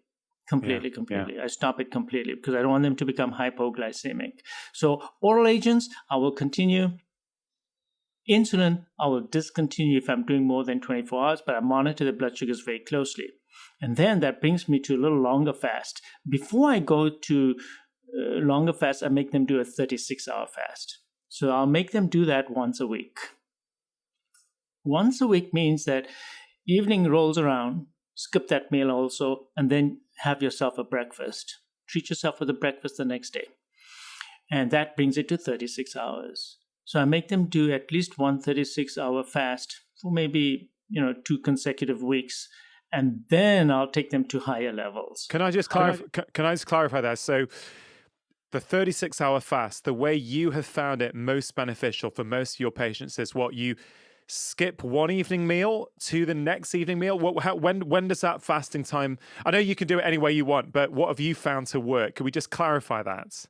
I stop it completely because I don't want them to become hypoglycemic. So oral agents, I will continue. Insulin, I will discontinue if I'm doing more than 24 hours, but I monitor the blood sugars very closely. And then that brings me to a little longer fast. Before I go to longer fast, I make them do a 36-hour fast. So I'll make them do that once a week. Once a week means that evening rolls around, skip that meal also, and then have yourself a breakfast. Treat yourself with a breakfast the next day. And that brings it to 36 hours. So I make them do at least one 36-hour fast for maybe 2 consecutive weeks. And then I'll take them to higher levels. Can I just clarify that? So the 36-hour fast, the way you have found it most beneficial for most of your patients is what you skip one evening meal to the next evening meal. When does that fasting time? I know you can do it any way you want, but what have you found to work? Can we just clarify that?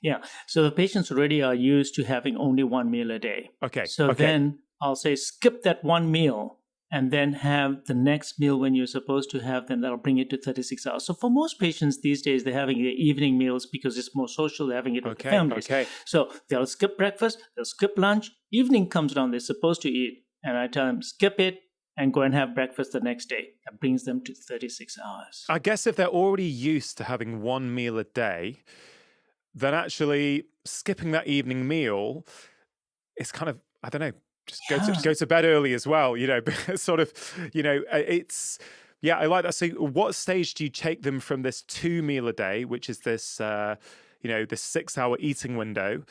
Yeah. So the patients already are used to having only one meal a day. Okay. Then I'll say skip that one meal and then have the next meal when you're supposed to have them. That'll bring it to 36 hours. So for most patients these days, they're having their evening meals because it's more social. They're having it with their families. So they'll skip breakfast, they'll skip lunch. Evening comes around, they're supposed to eat. And I tell them, skip it and go and have breakfast the next day. That brings them to 36 hours. I guess if they're already used to having one meal a day, then actually skipping that evening meal is kind of, I don't know, just go to bed early as well, sort of, it's, I like that. So what stage do you take them from this 2 meal a day, which is this, this 6-hour eating window?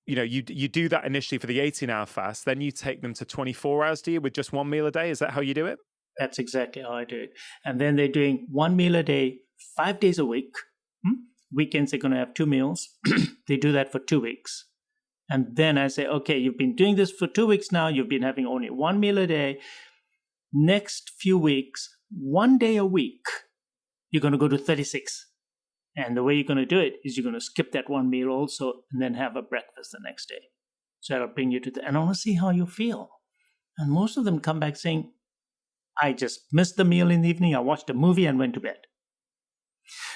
You do that initially for the 18-hour fast, then you take them to 24 hours, do you, with just 1 meal a day? Is that how you do it? That's exactly how I do it. And then they're doing 1 meal a day, 5 days a week. Weekends, they're going to have 2 meals. They do that for 2 weeks. And then I say, okay, you've been doing this for 2 weeks now. You've been having only 1 meal a day. Next few weeks, 1 day a week, you're going to go to 36. And the way you're going to do it is you're going to skip that 1 meal also and then have a breakfast the next day. So that'll bring you to and I want to see how you feel. And most of them come back saying, I just missed the meal in the evening. I watched a movie and went to bed.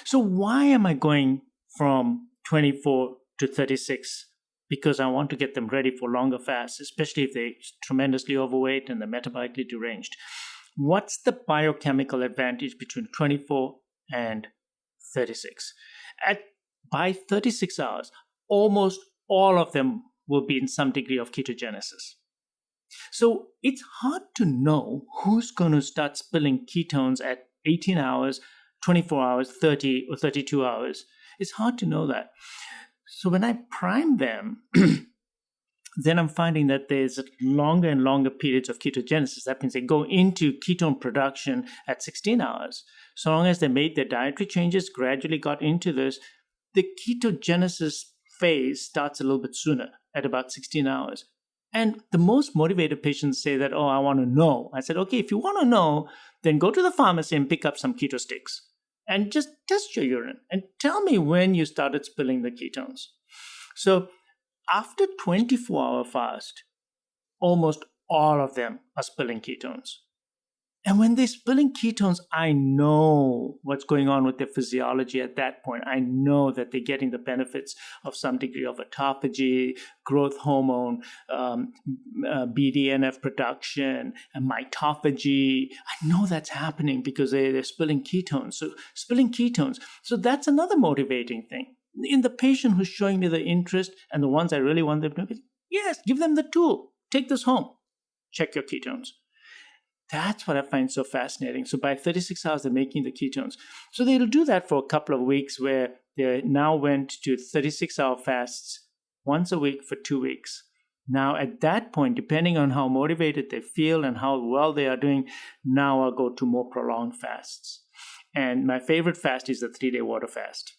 So why am I going from 24 to 36? Because I want to get them ready for longer fasts, especially if they're tremendously overweight and they're metabolically deranged. What's the biochemical advantage between 24 and 36? By 36 hours, almost all of them will be in some degree of ketogenesis. So it's hard to know who's going to start spilling ketones at 18 hours, 24 hours, 30 or 32 hours. It's hard to know that. So when I prime them, then I'm finding that there's longer and longer periods of ketogenesis. That means they go into ketone production at 16 hours. So long as they made their dietary changes, gradually got into this, the ketogenesis phase starts a little bit sooner at about 16 hours. And the most motivated patients say that, oh, I want to know. I said, okay, if you want to know, then go to the pharmacy and pick up some keto sticks and just test your urine and tell me when you started spilling the ketones. So after 24-hour fast, almost all of them are spilling ketones. And when they're spilling ketones, I know what's going on with their physiology at that point. I know that they're getting the benefits of some degree of autophagy, growth hormone, BDNF production, and mitophagy. I know that's happening because they're spilling ketones. So spilling ketones. So that's another motivating thing. In the patient who's showing me the interest and the ones I really want them to, yes, give them the tool. Take this home. Check your ketones. That's what I find so fascinating. So by 36 hours, they're making the ketones. So they'll do that for a couple of weeks where they now went to 36-hour fasts once a week for 2 weeks. Now, at that point, depending on how motivated they feel and how well they are doing, now I'll go to more prolonged fasts. And my favorite fast is the 3-day water fast.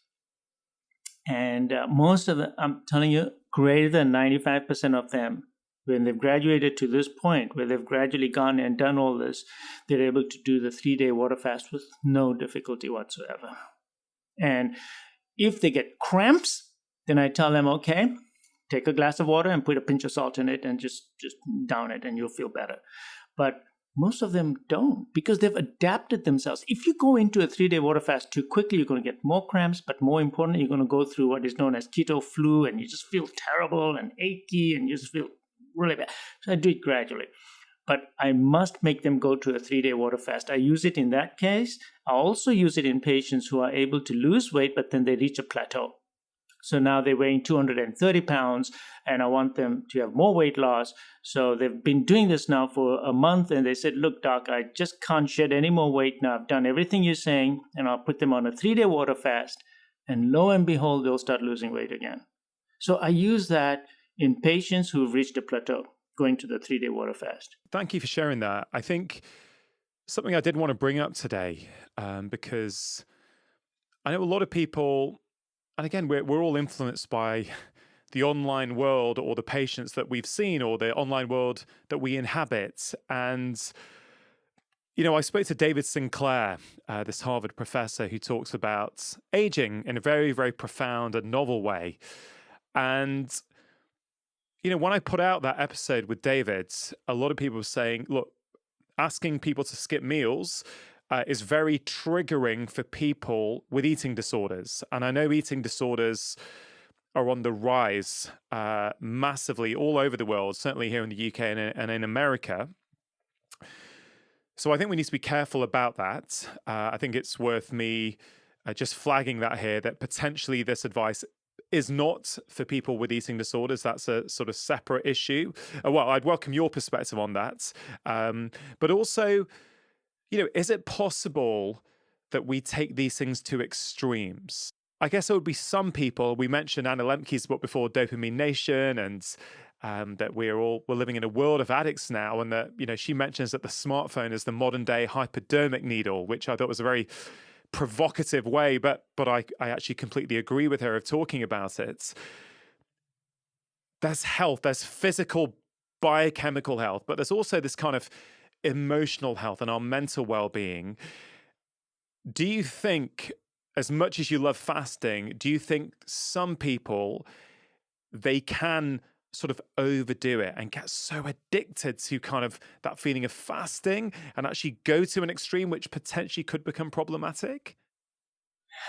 And most of them, I'm telling you, greater than 95% of them, when they've graduated to this point where they've gradually gone and done all this, they're able to do the 3-day water fast with no difficulty whatsoever. And if they get cramps, then I tell them, okay, take a glass of water and put a pinch of salt in it and just down it and you'll feel better. But most of them don't because they've adapted themselves. If you go into a 3-day water fast too quickly, you're going to get more cramps, but more importantly, you're going to go through what is known as keto flu and you just feel terrible and achy and you just feel really bad. So I do it gradually. But I must make them go to a 3-day water fast. I use it in that case. I also use it in patients who are able to lose weight, but then they reach a plateau. So now they're weighing 230 pounds, and I want them to have more weight loss. So they've been doing this now for a month, and they said, look, doc, I just can't shed any more weight now. I've done everything you're saying, and I'll put them on a 3-day water fast. And lo and behold, they'll start losing weight again. So I use that in patients who've reached a plateau, going to the 3-day water fast. Thank you for sharing that. I think something I did want to bring up today, because I know a lot of people, and again, we're all influenced by the online world or the patients that we've seen or the online world that we inhabit. And, you know, I spoke to David Sinclair, this Harvard professor who talks about aging in a very, very profound and novel way. And you know, when I put out that episode with David, a lot of people were saying, look, asking people to skip meals is very triggering for people with eating disorders. And I know eating disorders are on the rise massively all over the world, certainly here in the UK and in America. So I think we need to be careful about that. I think it's worth me just flagging that here, that potentially this advice is not for people with eating disorders. That's a sort of separate issue. Well, I'd welcome your perspective on that. But also, you know, is it possible that we take these things to extremes? I guess there would be some people, we mentioned Anna Lemke's book before, Dopamine Nation, and that we're living in a world of addicts now. And that, you know, she mentions that the smartphone is the modern day hypodermic needle, which I thought was a very provocative way, but I actually completely agree with her of talking about it. There's health, there's physical, biochemical health, but there's also this kind of emotional health and our mental well-being. Do you think, as much as you love fasting, do you think some people, they can sort of overdo it and get so addicted to kind of that feeling of fasting and actually go to an extreme which potentially could become problematic?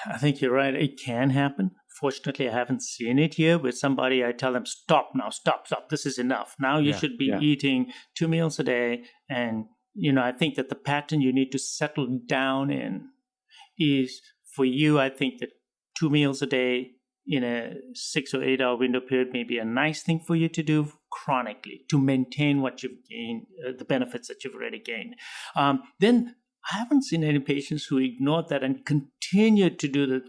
I think you're right. It can happen. Fortunately, I haven't seen it here with somebody. I tell them, stop now, stop. This is enough. Now you should be eating 2 meals a day. And, you know, I think that the pattern you need to settle down in is, for you, I think that 2 meals a day in a 6 or 8 hour window period may be a nice thing for you to do chronically to maintain what you've gained, the benefits that you've already gained. Then I haven't seen any patients who ignored that and continued to do the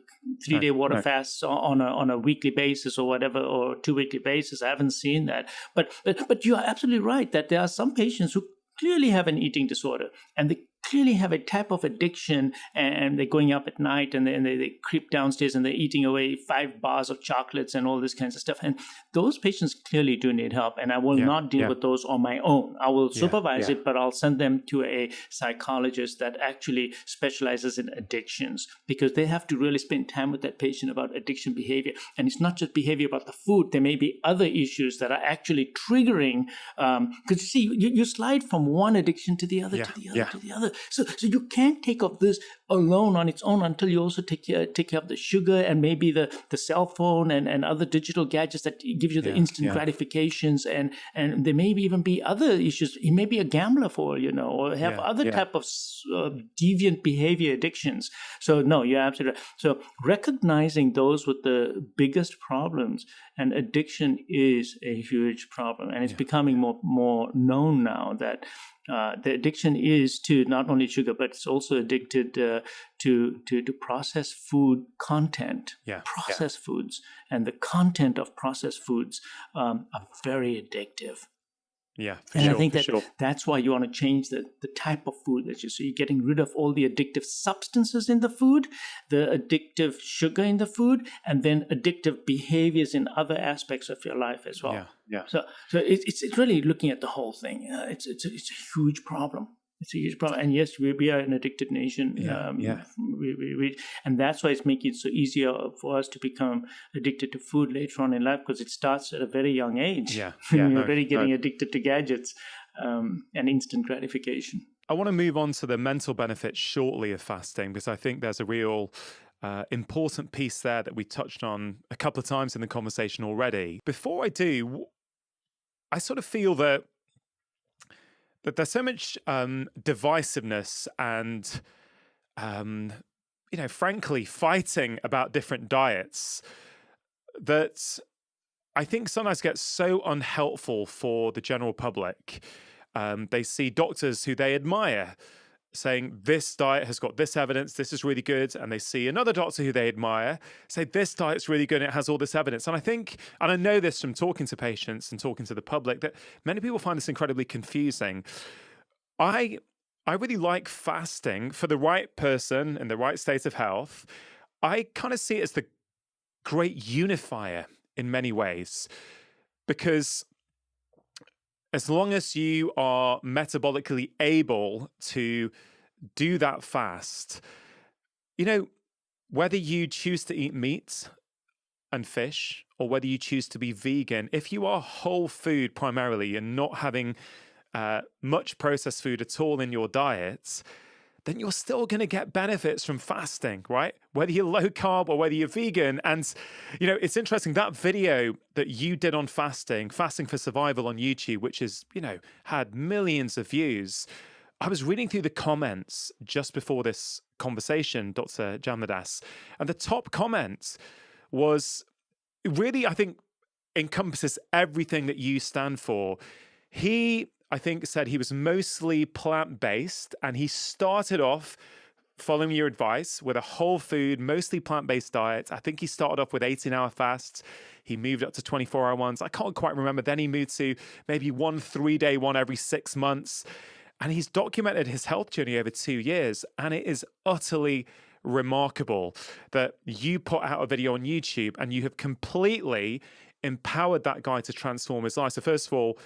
3-day water fasts on a weekly basis or whatever, or 2 weekly basis. I haven't seen that. But you are absolutely right that there are some patients who clearly have an eating disorder, and they clearly have a type of addiction, and they're going up at night and they creep downstairs and they're eating away 5 bars of chocolates and all this kinds of stuff. And those patients clearly do need help. And I will not deal with those on my own. I will supervise it, but I'll send them to a psychologist that actually specializes in addictions, because they have to really spend time with that patient about addiction behavior. And it's not just behavior about the food. There may be other issues that are actually triggering, because you see, you slide from one addiction to the other, to the other, to the other. So you can't take up this alone on its own until you also take care of the sugar and maybe the cell phone and other digital gadgets that gives you the instant gratifications. And there may even be other issues. He may be a gambler for all you know, or have other type of deviant behavior addictions. So no, you're absolutely right. So recognizing those with the biggest problems, and addiction is a huge problem. And it's becoming more known now that the addiction is to not only sugar, but it's also addicted to processed food content. Processed foods and the content of processed foods are very addictive. I think that's why you want to change the type of food that you. So you're getting rid of all the addictive substances in the food, the addictive sugar in the food, and then addictive behaviors in other aspects of your life as well. So it's really looking at the whole thing. It's a huge problem. It's a huge problem. And yes, we are an addicted nation. And that's why it's making it so easier for us to become addicted to food later on in life, because it starts at a very young age. You're already getting addicted to gadgets and instant gratification. I want to move on to the mental benefits shortly of fasting, because I think there's a real important piece there that we touched on a couple of times in the conversation already. Before I do, I sort of feel that there's so much divisiveness and, frankly, fighting about different diets that I think sometimes gets so unhelpful for the general public. They see doctors who they admire saying this diet has got this evidence, this is really good. And they see another doctor who they admire say this diet's really good and it has all this evidence. And I think, and I know this from talking to patients and talking to the public, that many people find this incredibly confusing. I really like fasting for the right person in the right state of health. I kind of see it as the great unifier in many ways, because as long as you are metabolically able to do that fast, whether you choose to eat meat and fish or whether you choose to be vegan, if you are whole food primarily and not having much processed food at all in your diet, then you're still going to get benefits from fasting, right? Whether you're low carb or whether you're vegan. And, it's interesting, that video that you did on fasting for survival on YouTube, which has, had millions of views. I was reading through the comments just before this conversation, Dr. Jamnadas, and the top comment was really, I think, encompasses everything that you stand for. He, I think, said he was mostly plant-based, and he started off following your advice with a whole food, mostly plant-based diet. I think he started off with 18-hour fasts. He moved up to 24-hour ones. I can't quite remember. Then he moved to maybe 1 3-day one every 6 months. And he's documented his health journey over 2 years. And it is utterly remarkable that you put out a video on YouTube and you have completely empowered that guy to transform his life. So first of all,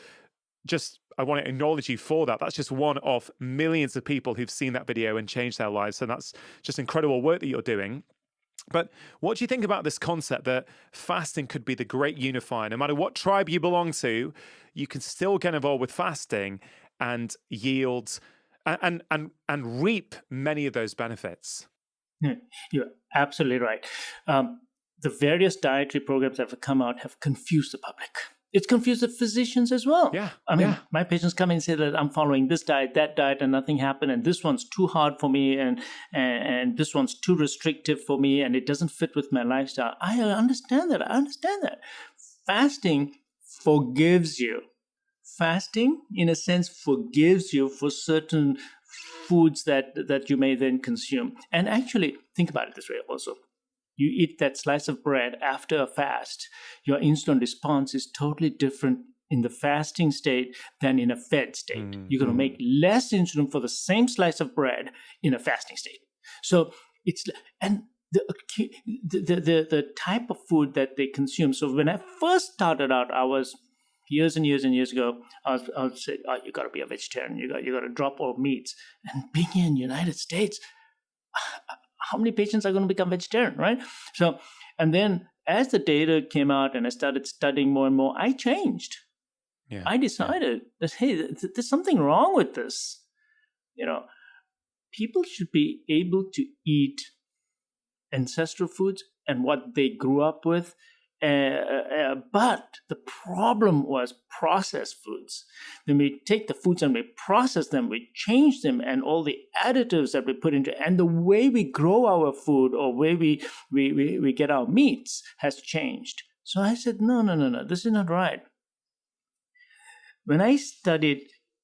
I want to acknowledge you for that. That's just one of millions of people who've seen that video and changed their lives. So that's just incredible work that you're doing. But what do you think about this concept that fasting could be the great unifier? No matter what tribe you belong to, you can still get involved with fasting and yield and reap many of those benefits. You're absolutely right. The various dietary programs that have come out have confused the public. It's confused the physicians as well. My patients come in and say that I'm following this diet, that diet, and nothing happened, and this one's too hard for me, and this one's too restrictive for me, and it doesn't fit with my lifestyle. I understand that. Fasting forgives you. Fasting, in a sense, forgives you for certain foods that you may then consume. And actually, think about it this way also. You eat that slice of bread after a fast, your insulin response is totally different in the fasting state than in a fed state. Mm, You're going to make less insulin for the same slice of bread in a fasting state. So it's, and the type of food that they consume. So when I first started out, I was years and years and years ago, I would say, oh, you got to be a vegetarian. You got to drop all meats. And being here in the United States, how many patients are going to become vegetarian, right? So, and then as the data came out and I started studying more and more, I changed. yeah, I decided that, hey, there's something wrong with this. People should be able to eat ancestral foods and what they grew up with. But the problem was processed foods. Then we take the foods and we process them, we change them, and all the additives that we put into, and the way we grow our food or way we get our meats has changed. So I said, no, this is not right. When I studied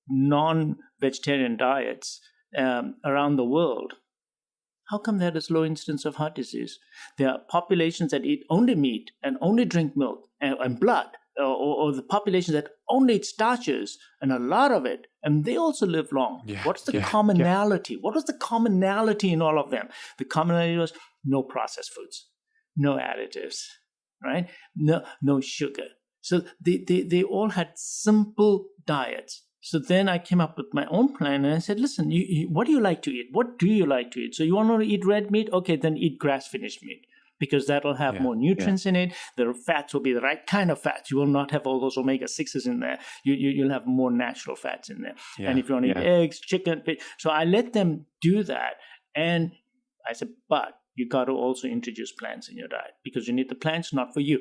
non-vegetarian diets around the world, how come there is low incidence of heart disease? There are populations that eat only meat and only drink milk and blood, or the populations that only eat starches and a lot of it, and they also live long. Yeah, What's the commonality? What was the commonality in all of them? The commonality was no processed foods, no additives, right? No sugar. So they all had simple diets. So then I came up with my own plan and I said, listen, what do you like to eat? What do you like to eat? So you want to eat red meat? Okay, then eat grass-finished meat because that will have more nutrients in it. The fats will be the right kind of fats. You will not have all those omega-6s in there. You'll have more natural fats in there. Yeah, and if you want to eat eggs, chicken, fish. So I let them do that. And I said, but you got to also introduce plants in your diet because you need the plants, not for you.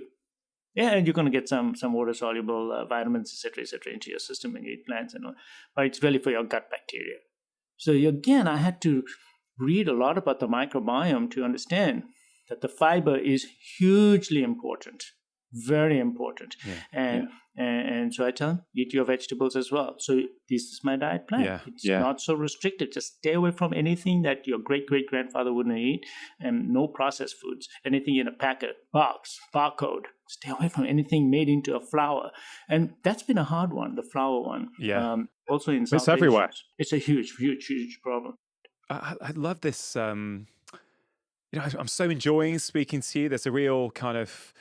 Yeah, and you're going to get some water-soluble vitamins, et cetera, into your system when you eat plants and all. But it's really for your gut bacteria. So again, I had to read a lot about the microbiome to understand that the fiber is hugely important, very important. And so I tell them, eat your vegetables as well. So this is my diet plan. It's not so restricted. Just stay away from anything that your great-great-grandfather wouldn't eat, and no processed foods, anything in a packet, box, barcode. Stay away from anything made into a flour. And that's been a hard one, the flour one. Yeah. Also in South It's everywhere. Asia. It's a huge problem. I love this. I'm so enjoying speaking to you. There's a real kind of,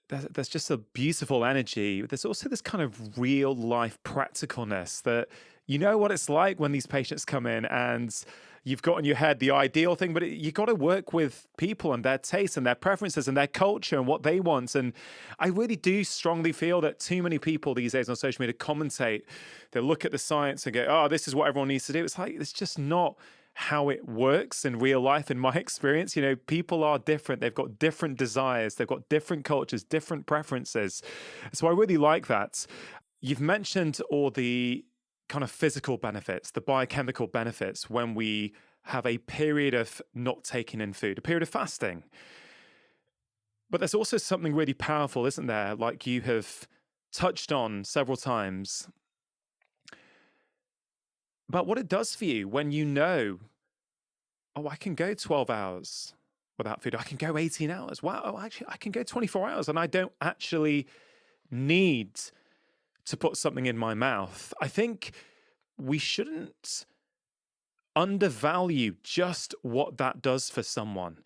there's just a beautiful energy. There's also this kind of real life practicalness that you know what it's like when these patients come in and you've got in your head the ideal thing, but you got to work with people and their tastes and their preferences and their culture and what they want. And I really do strongly feel that too many people these days on social media commentate. They look at the science and go, oh, this is what everyone needs to do. It's like, it's just not how it works in real life. In my experience, people are different. They've got different desires. They've got different cultures, different preferences. So I really like that. You've mentioned all the kind of physical benefits, the biochemical benefits when we have a period of not taking in food, a period of fasting. But there's also something really powerful, isn't there? Like you have touched on several times about what it does for you when you know, oh, I can go 12 hours without food. I can go 18 hours. Wow, actually, I can go 24 hours and I don't actually need to put something in my mouth. I think we shouldn't undervalue just what that does for someone.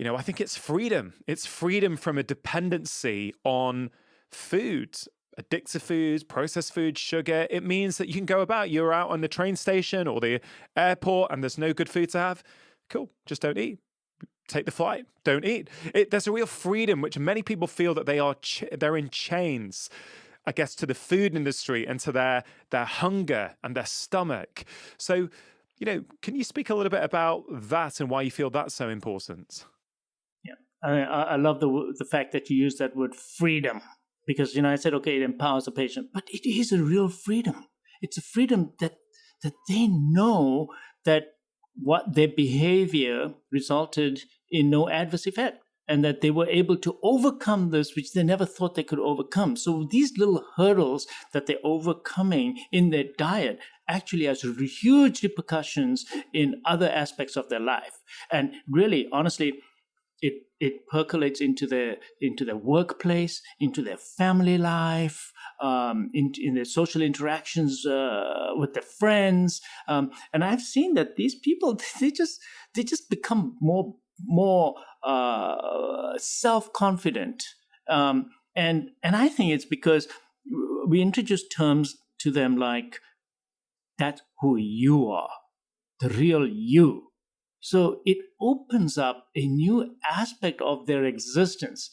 I think it's freedom. It's freedom from a dependency on food, addictive foods, processed food, sugar. It means that you can go about, you're out on the train station or the airport and there's no good food to have. Cool, just don't eat. Take the flight, don't eat. There's a real freedom, which many people feel that they're in chains, I guess, to the food industry and to their hunger and their stomach. So, can you speak a little bit about that and why you feel that's so important? Yeah, I love the fact that you use that word freedom because, I said, okay, it empowers the patient, but it is a real freedom. It's a freedom that they know that what their behavior resulted in no adverse effect. And that they were able to overcome this, which they never thought they could overcome. So these little hurdles that they're overcoming in their diet actually has huge repercussions in other aspects of their life. And really, honestly, it percolates into their workplace, into their family life, in their social interactions with their friends. And I've seen that these people, they just become more self-confident. And I think it's because we introduce terms to them like, that's who you are, the real you. So it opens up a new aspect of their existence,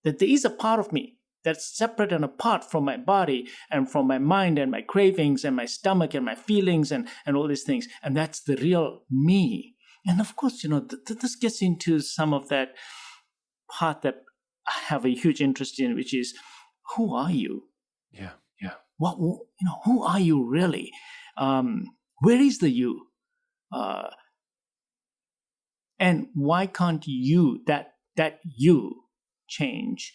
that there is a part of me that's separate and apart from my body and from my mind and my cravings and my stomach and my feelings and all these things. And that's the real me. And of course, this gets into some of that part that I have a huge interest in, which is, who are you? Yeah. Who are you really? Where is the you? And why can't you, that you, change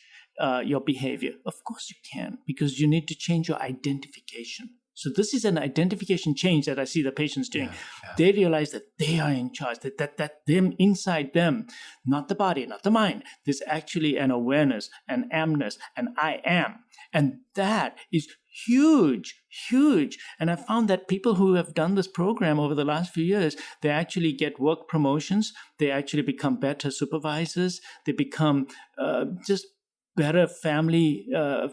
your behavior? Of course you can, because you need to change your identification. So this is an identification change that I see the patients doing. They realize that they are in charge, that them, inside them, not the body, not the mind. There's actually an awareness, an amness, an I am. And that is huge. And I found that people who have done this program over the last few years, they actually get work promotions. They actually become better supervisors. They become just better family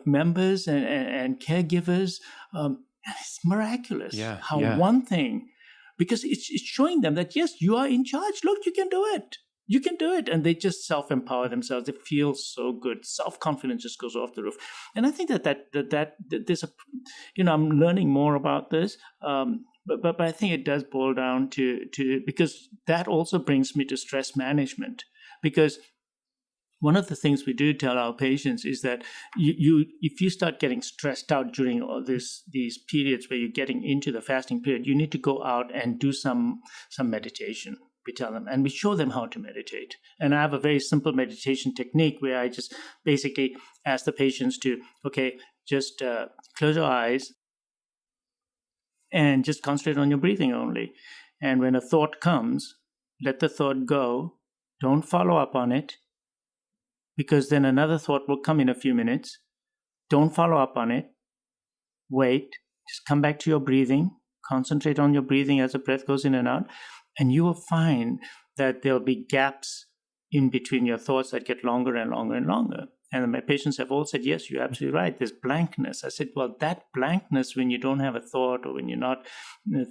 members and caregivers. And it's miraculous how one thing, because it's showing them that, yes, you are in charge. Look, you can do it. You can do it. And they just self-empower themselves. They feel so good. Self-confidence just goes off the roof. And I think that there's a, I'm learning more about this. But I think it does boil down to, because that also brings me to stress management. Because one of the things we do tell our patients is that if you start getting stressed out during all these periods where you're getting into the fasting period, you need to go out and do some meditation. We tell them, and we show them how to meditate. And I have a very simple meditation technique where I just basically ask the patients to, just close your eyes and just concentrate on your breathing only. And when a thought comes, let the thought go. Don't follow up on it, because then another thought will come in a few minutes. Don't follow up on it. Wait. Just come back to your breathing. Concentrate on your breathing as the breath goes in and out. And you will find that there'll be gaps in between your thoughts that get longer and longer and longer. And my patients have all said, yes, you're absolutely right. There's blankness. I said, well, that blankness when you don't have a thought or when you're not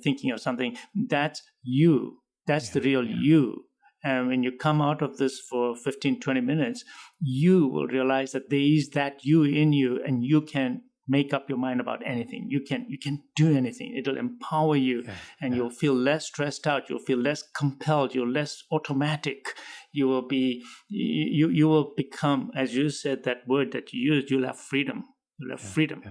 thinking of something, that's you. That's the real you. And when you come out of this for 15, 20 minutes, you will realize that there is that you in you, and you can make up your mind about anything. You can do anything. It'll empower you, and you'll feel less stressed out. You'll feel less compelled. You're less automatic. You will be, you will become, as you said, that word that you used, you'll have freedom. You'll have freedom.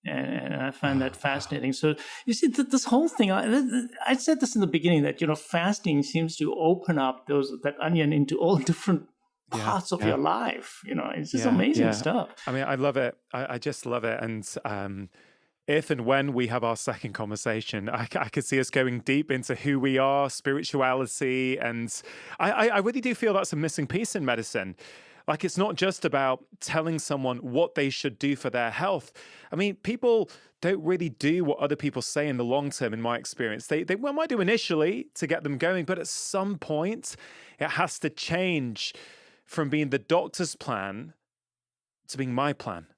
And I find that fascinating. So you see, this whole thing, I said this in the beginning, that, fasting seems to open up that onion into all different parts of your life. It's just amazing stuff. I mean, I love it. I just love it. And if and when we have our second conversation, I could see us going deep into who we are, spirituality. And I really do feel that's a missing piece in medicine. Like, it's not just about telling someone what they should do for their health. I mean, people don't really do what other people say in the long term, in my experience. They might do initially to get them going, but at some point, it has to change from being the doctor's plan to being my plan.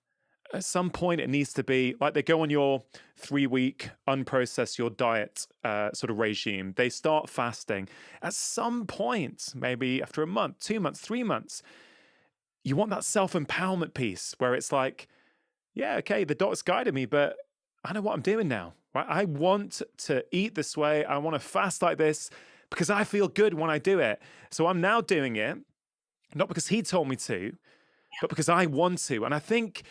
At some point, it needs to be like they go on your 3-week unprocess your diet sort of regime. They start fasting. At some point, maybe after a month, 2 months, 3 months, you want that self-empowerment piece where it's like, the doctor's guided me, but I know what I'm doing now. Right? I want to eat this way. I want to fast like this because I feel good when I do it. So I'm now doing it, not because he told me to, but because I want to. And I think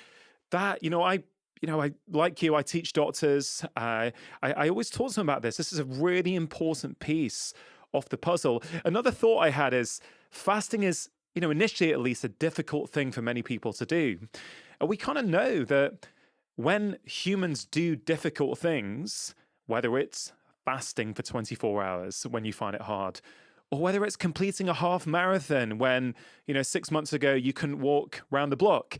that, I like you, I teach doctors. I always talk to them about this. This is a really important piece of the puzzle. Another thought I had is fasting is, initially at least, a difficult thing for many people to do. And we kind of know that when humans do difficult things, whether it's fasting for 24 hours when you find it hard, or whether it's completing a half marathon when, 6 months ago you couldn't walk around the block,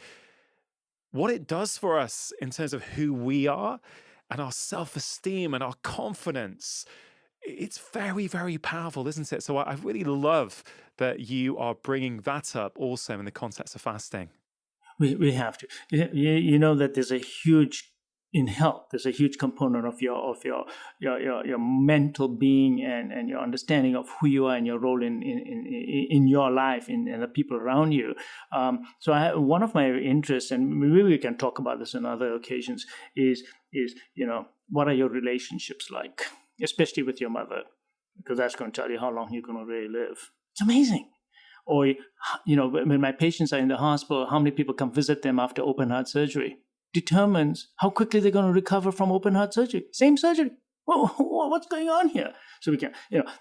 what it does for us in terms of who we are and our self-esteem and our confidence. It's very, very powerful, isn't it? So I really love that you are bringing that up also in the context of fasting. We have to. You know that there's a huge in health. There's a huge component of your mental being and your understanding of who you are and your role in your life and the people around you. So one of my interests, and maybe we can talk about this on other occasions, is what are your relationships like, especially with your mother, because that's going to tell you how long you're going to really live. It's amazing. Or, when my patients are in the hospital, how many people come visit them after open heart surgery determines how quickly they're going to recover from open heart surgery. Same surgery. What's going on here? So we can,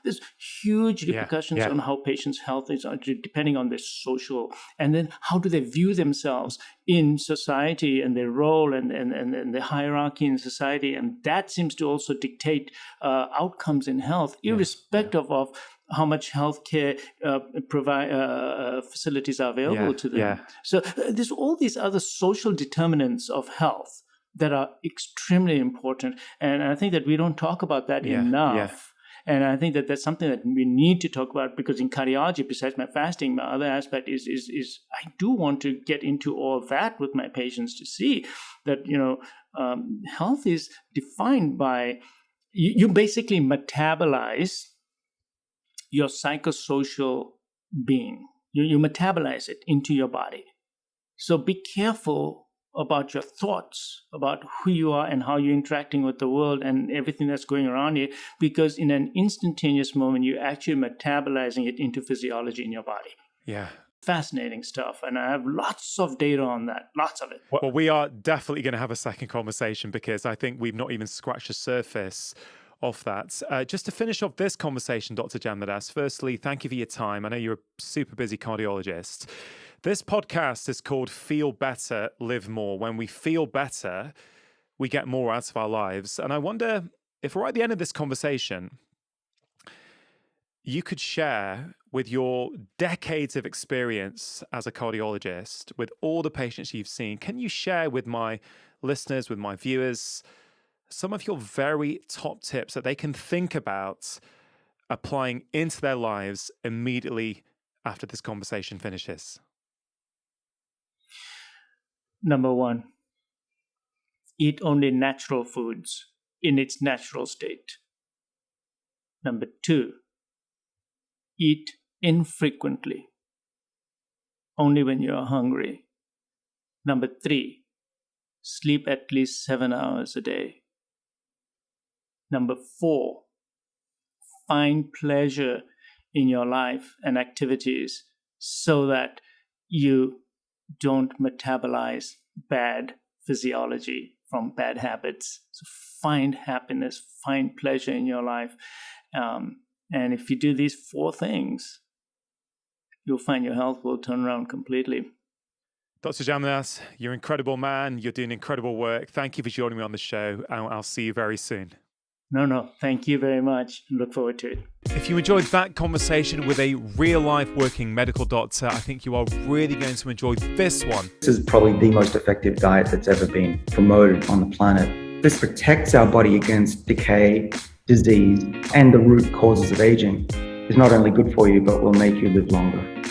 there's huge repercussions on how patients' health is depending on their social, and then how do they view themselves in society and their role and the hierarchy in society. And that seems to also dictate outcomes in health, irrespective of how much healthcare facilities are available to them. Yeah. So there's all these other social determinants of health that are extremely important. And I think that we don't talk about that enough. Yeah. And I think that that's something that we need to talk about, because in cardiology, besides my fasting, my other aspect is I do want to get into all that with my patients to see that, health is defined by, you basically metabolize your psychosocial being. You metabolize it into your body. So be careful about your thoughts, about who you are and how you're interacting with the world and everything that's going around you, because in an instantaneous moment, you're actually metabolizing it into physiology in your body. Yeah. Fascinating stuff. And I have lots of data on that, lots of it. Well, we are definitely going to have a second conversation, because I think we've not even scratched the surface of that. Just to finish off this conversation, Dr. Jamnadas, firstly, thank you for your time. I know you're a super busy cardiologist. This podcast is called Feel Better, Live More. When we feel better, we get more out of our lives. And I wonder if right at the end of this conversation, you could share with your decades of experience as a cardiologist, with all the patients you've seen, can you share with my listeners, with my viewers, some of your very top tips that they can think about applying into their lives immediately after this conversation finishes? Number one, eat only natural foods in its natural state. Number two, eat infrequently, only when you are hungry. Number three, sleep at least 7 hours a day. Number four, find pleasure in your life and activities so that you don't metabolize bad physiology from bad habits. So find happiness, find pleasure in your life. And if you do these four things, you'll find your health will turn around completely. Dr. Jamnadas, you're an incredible man. You're doing incredible work. Thank you for joining me on the show. I'll see you very soon. No. Thank you very much. Look forward to it. If you enjoyed that conversation with a real-life working medical doctor, I think you are really going to enjoy this one. This is probably the most effective diet that's ever been promoted on the planet. This protects our body against decay, disease, and the root causes of aging. It's not only good for you, but will make you live longer.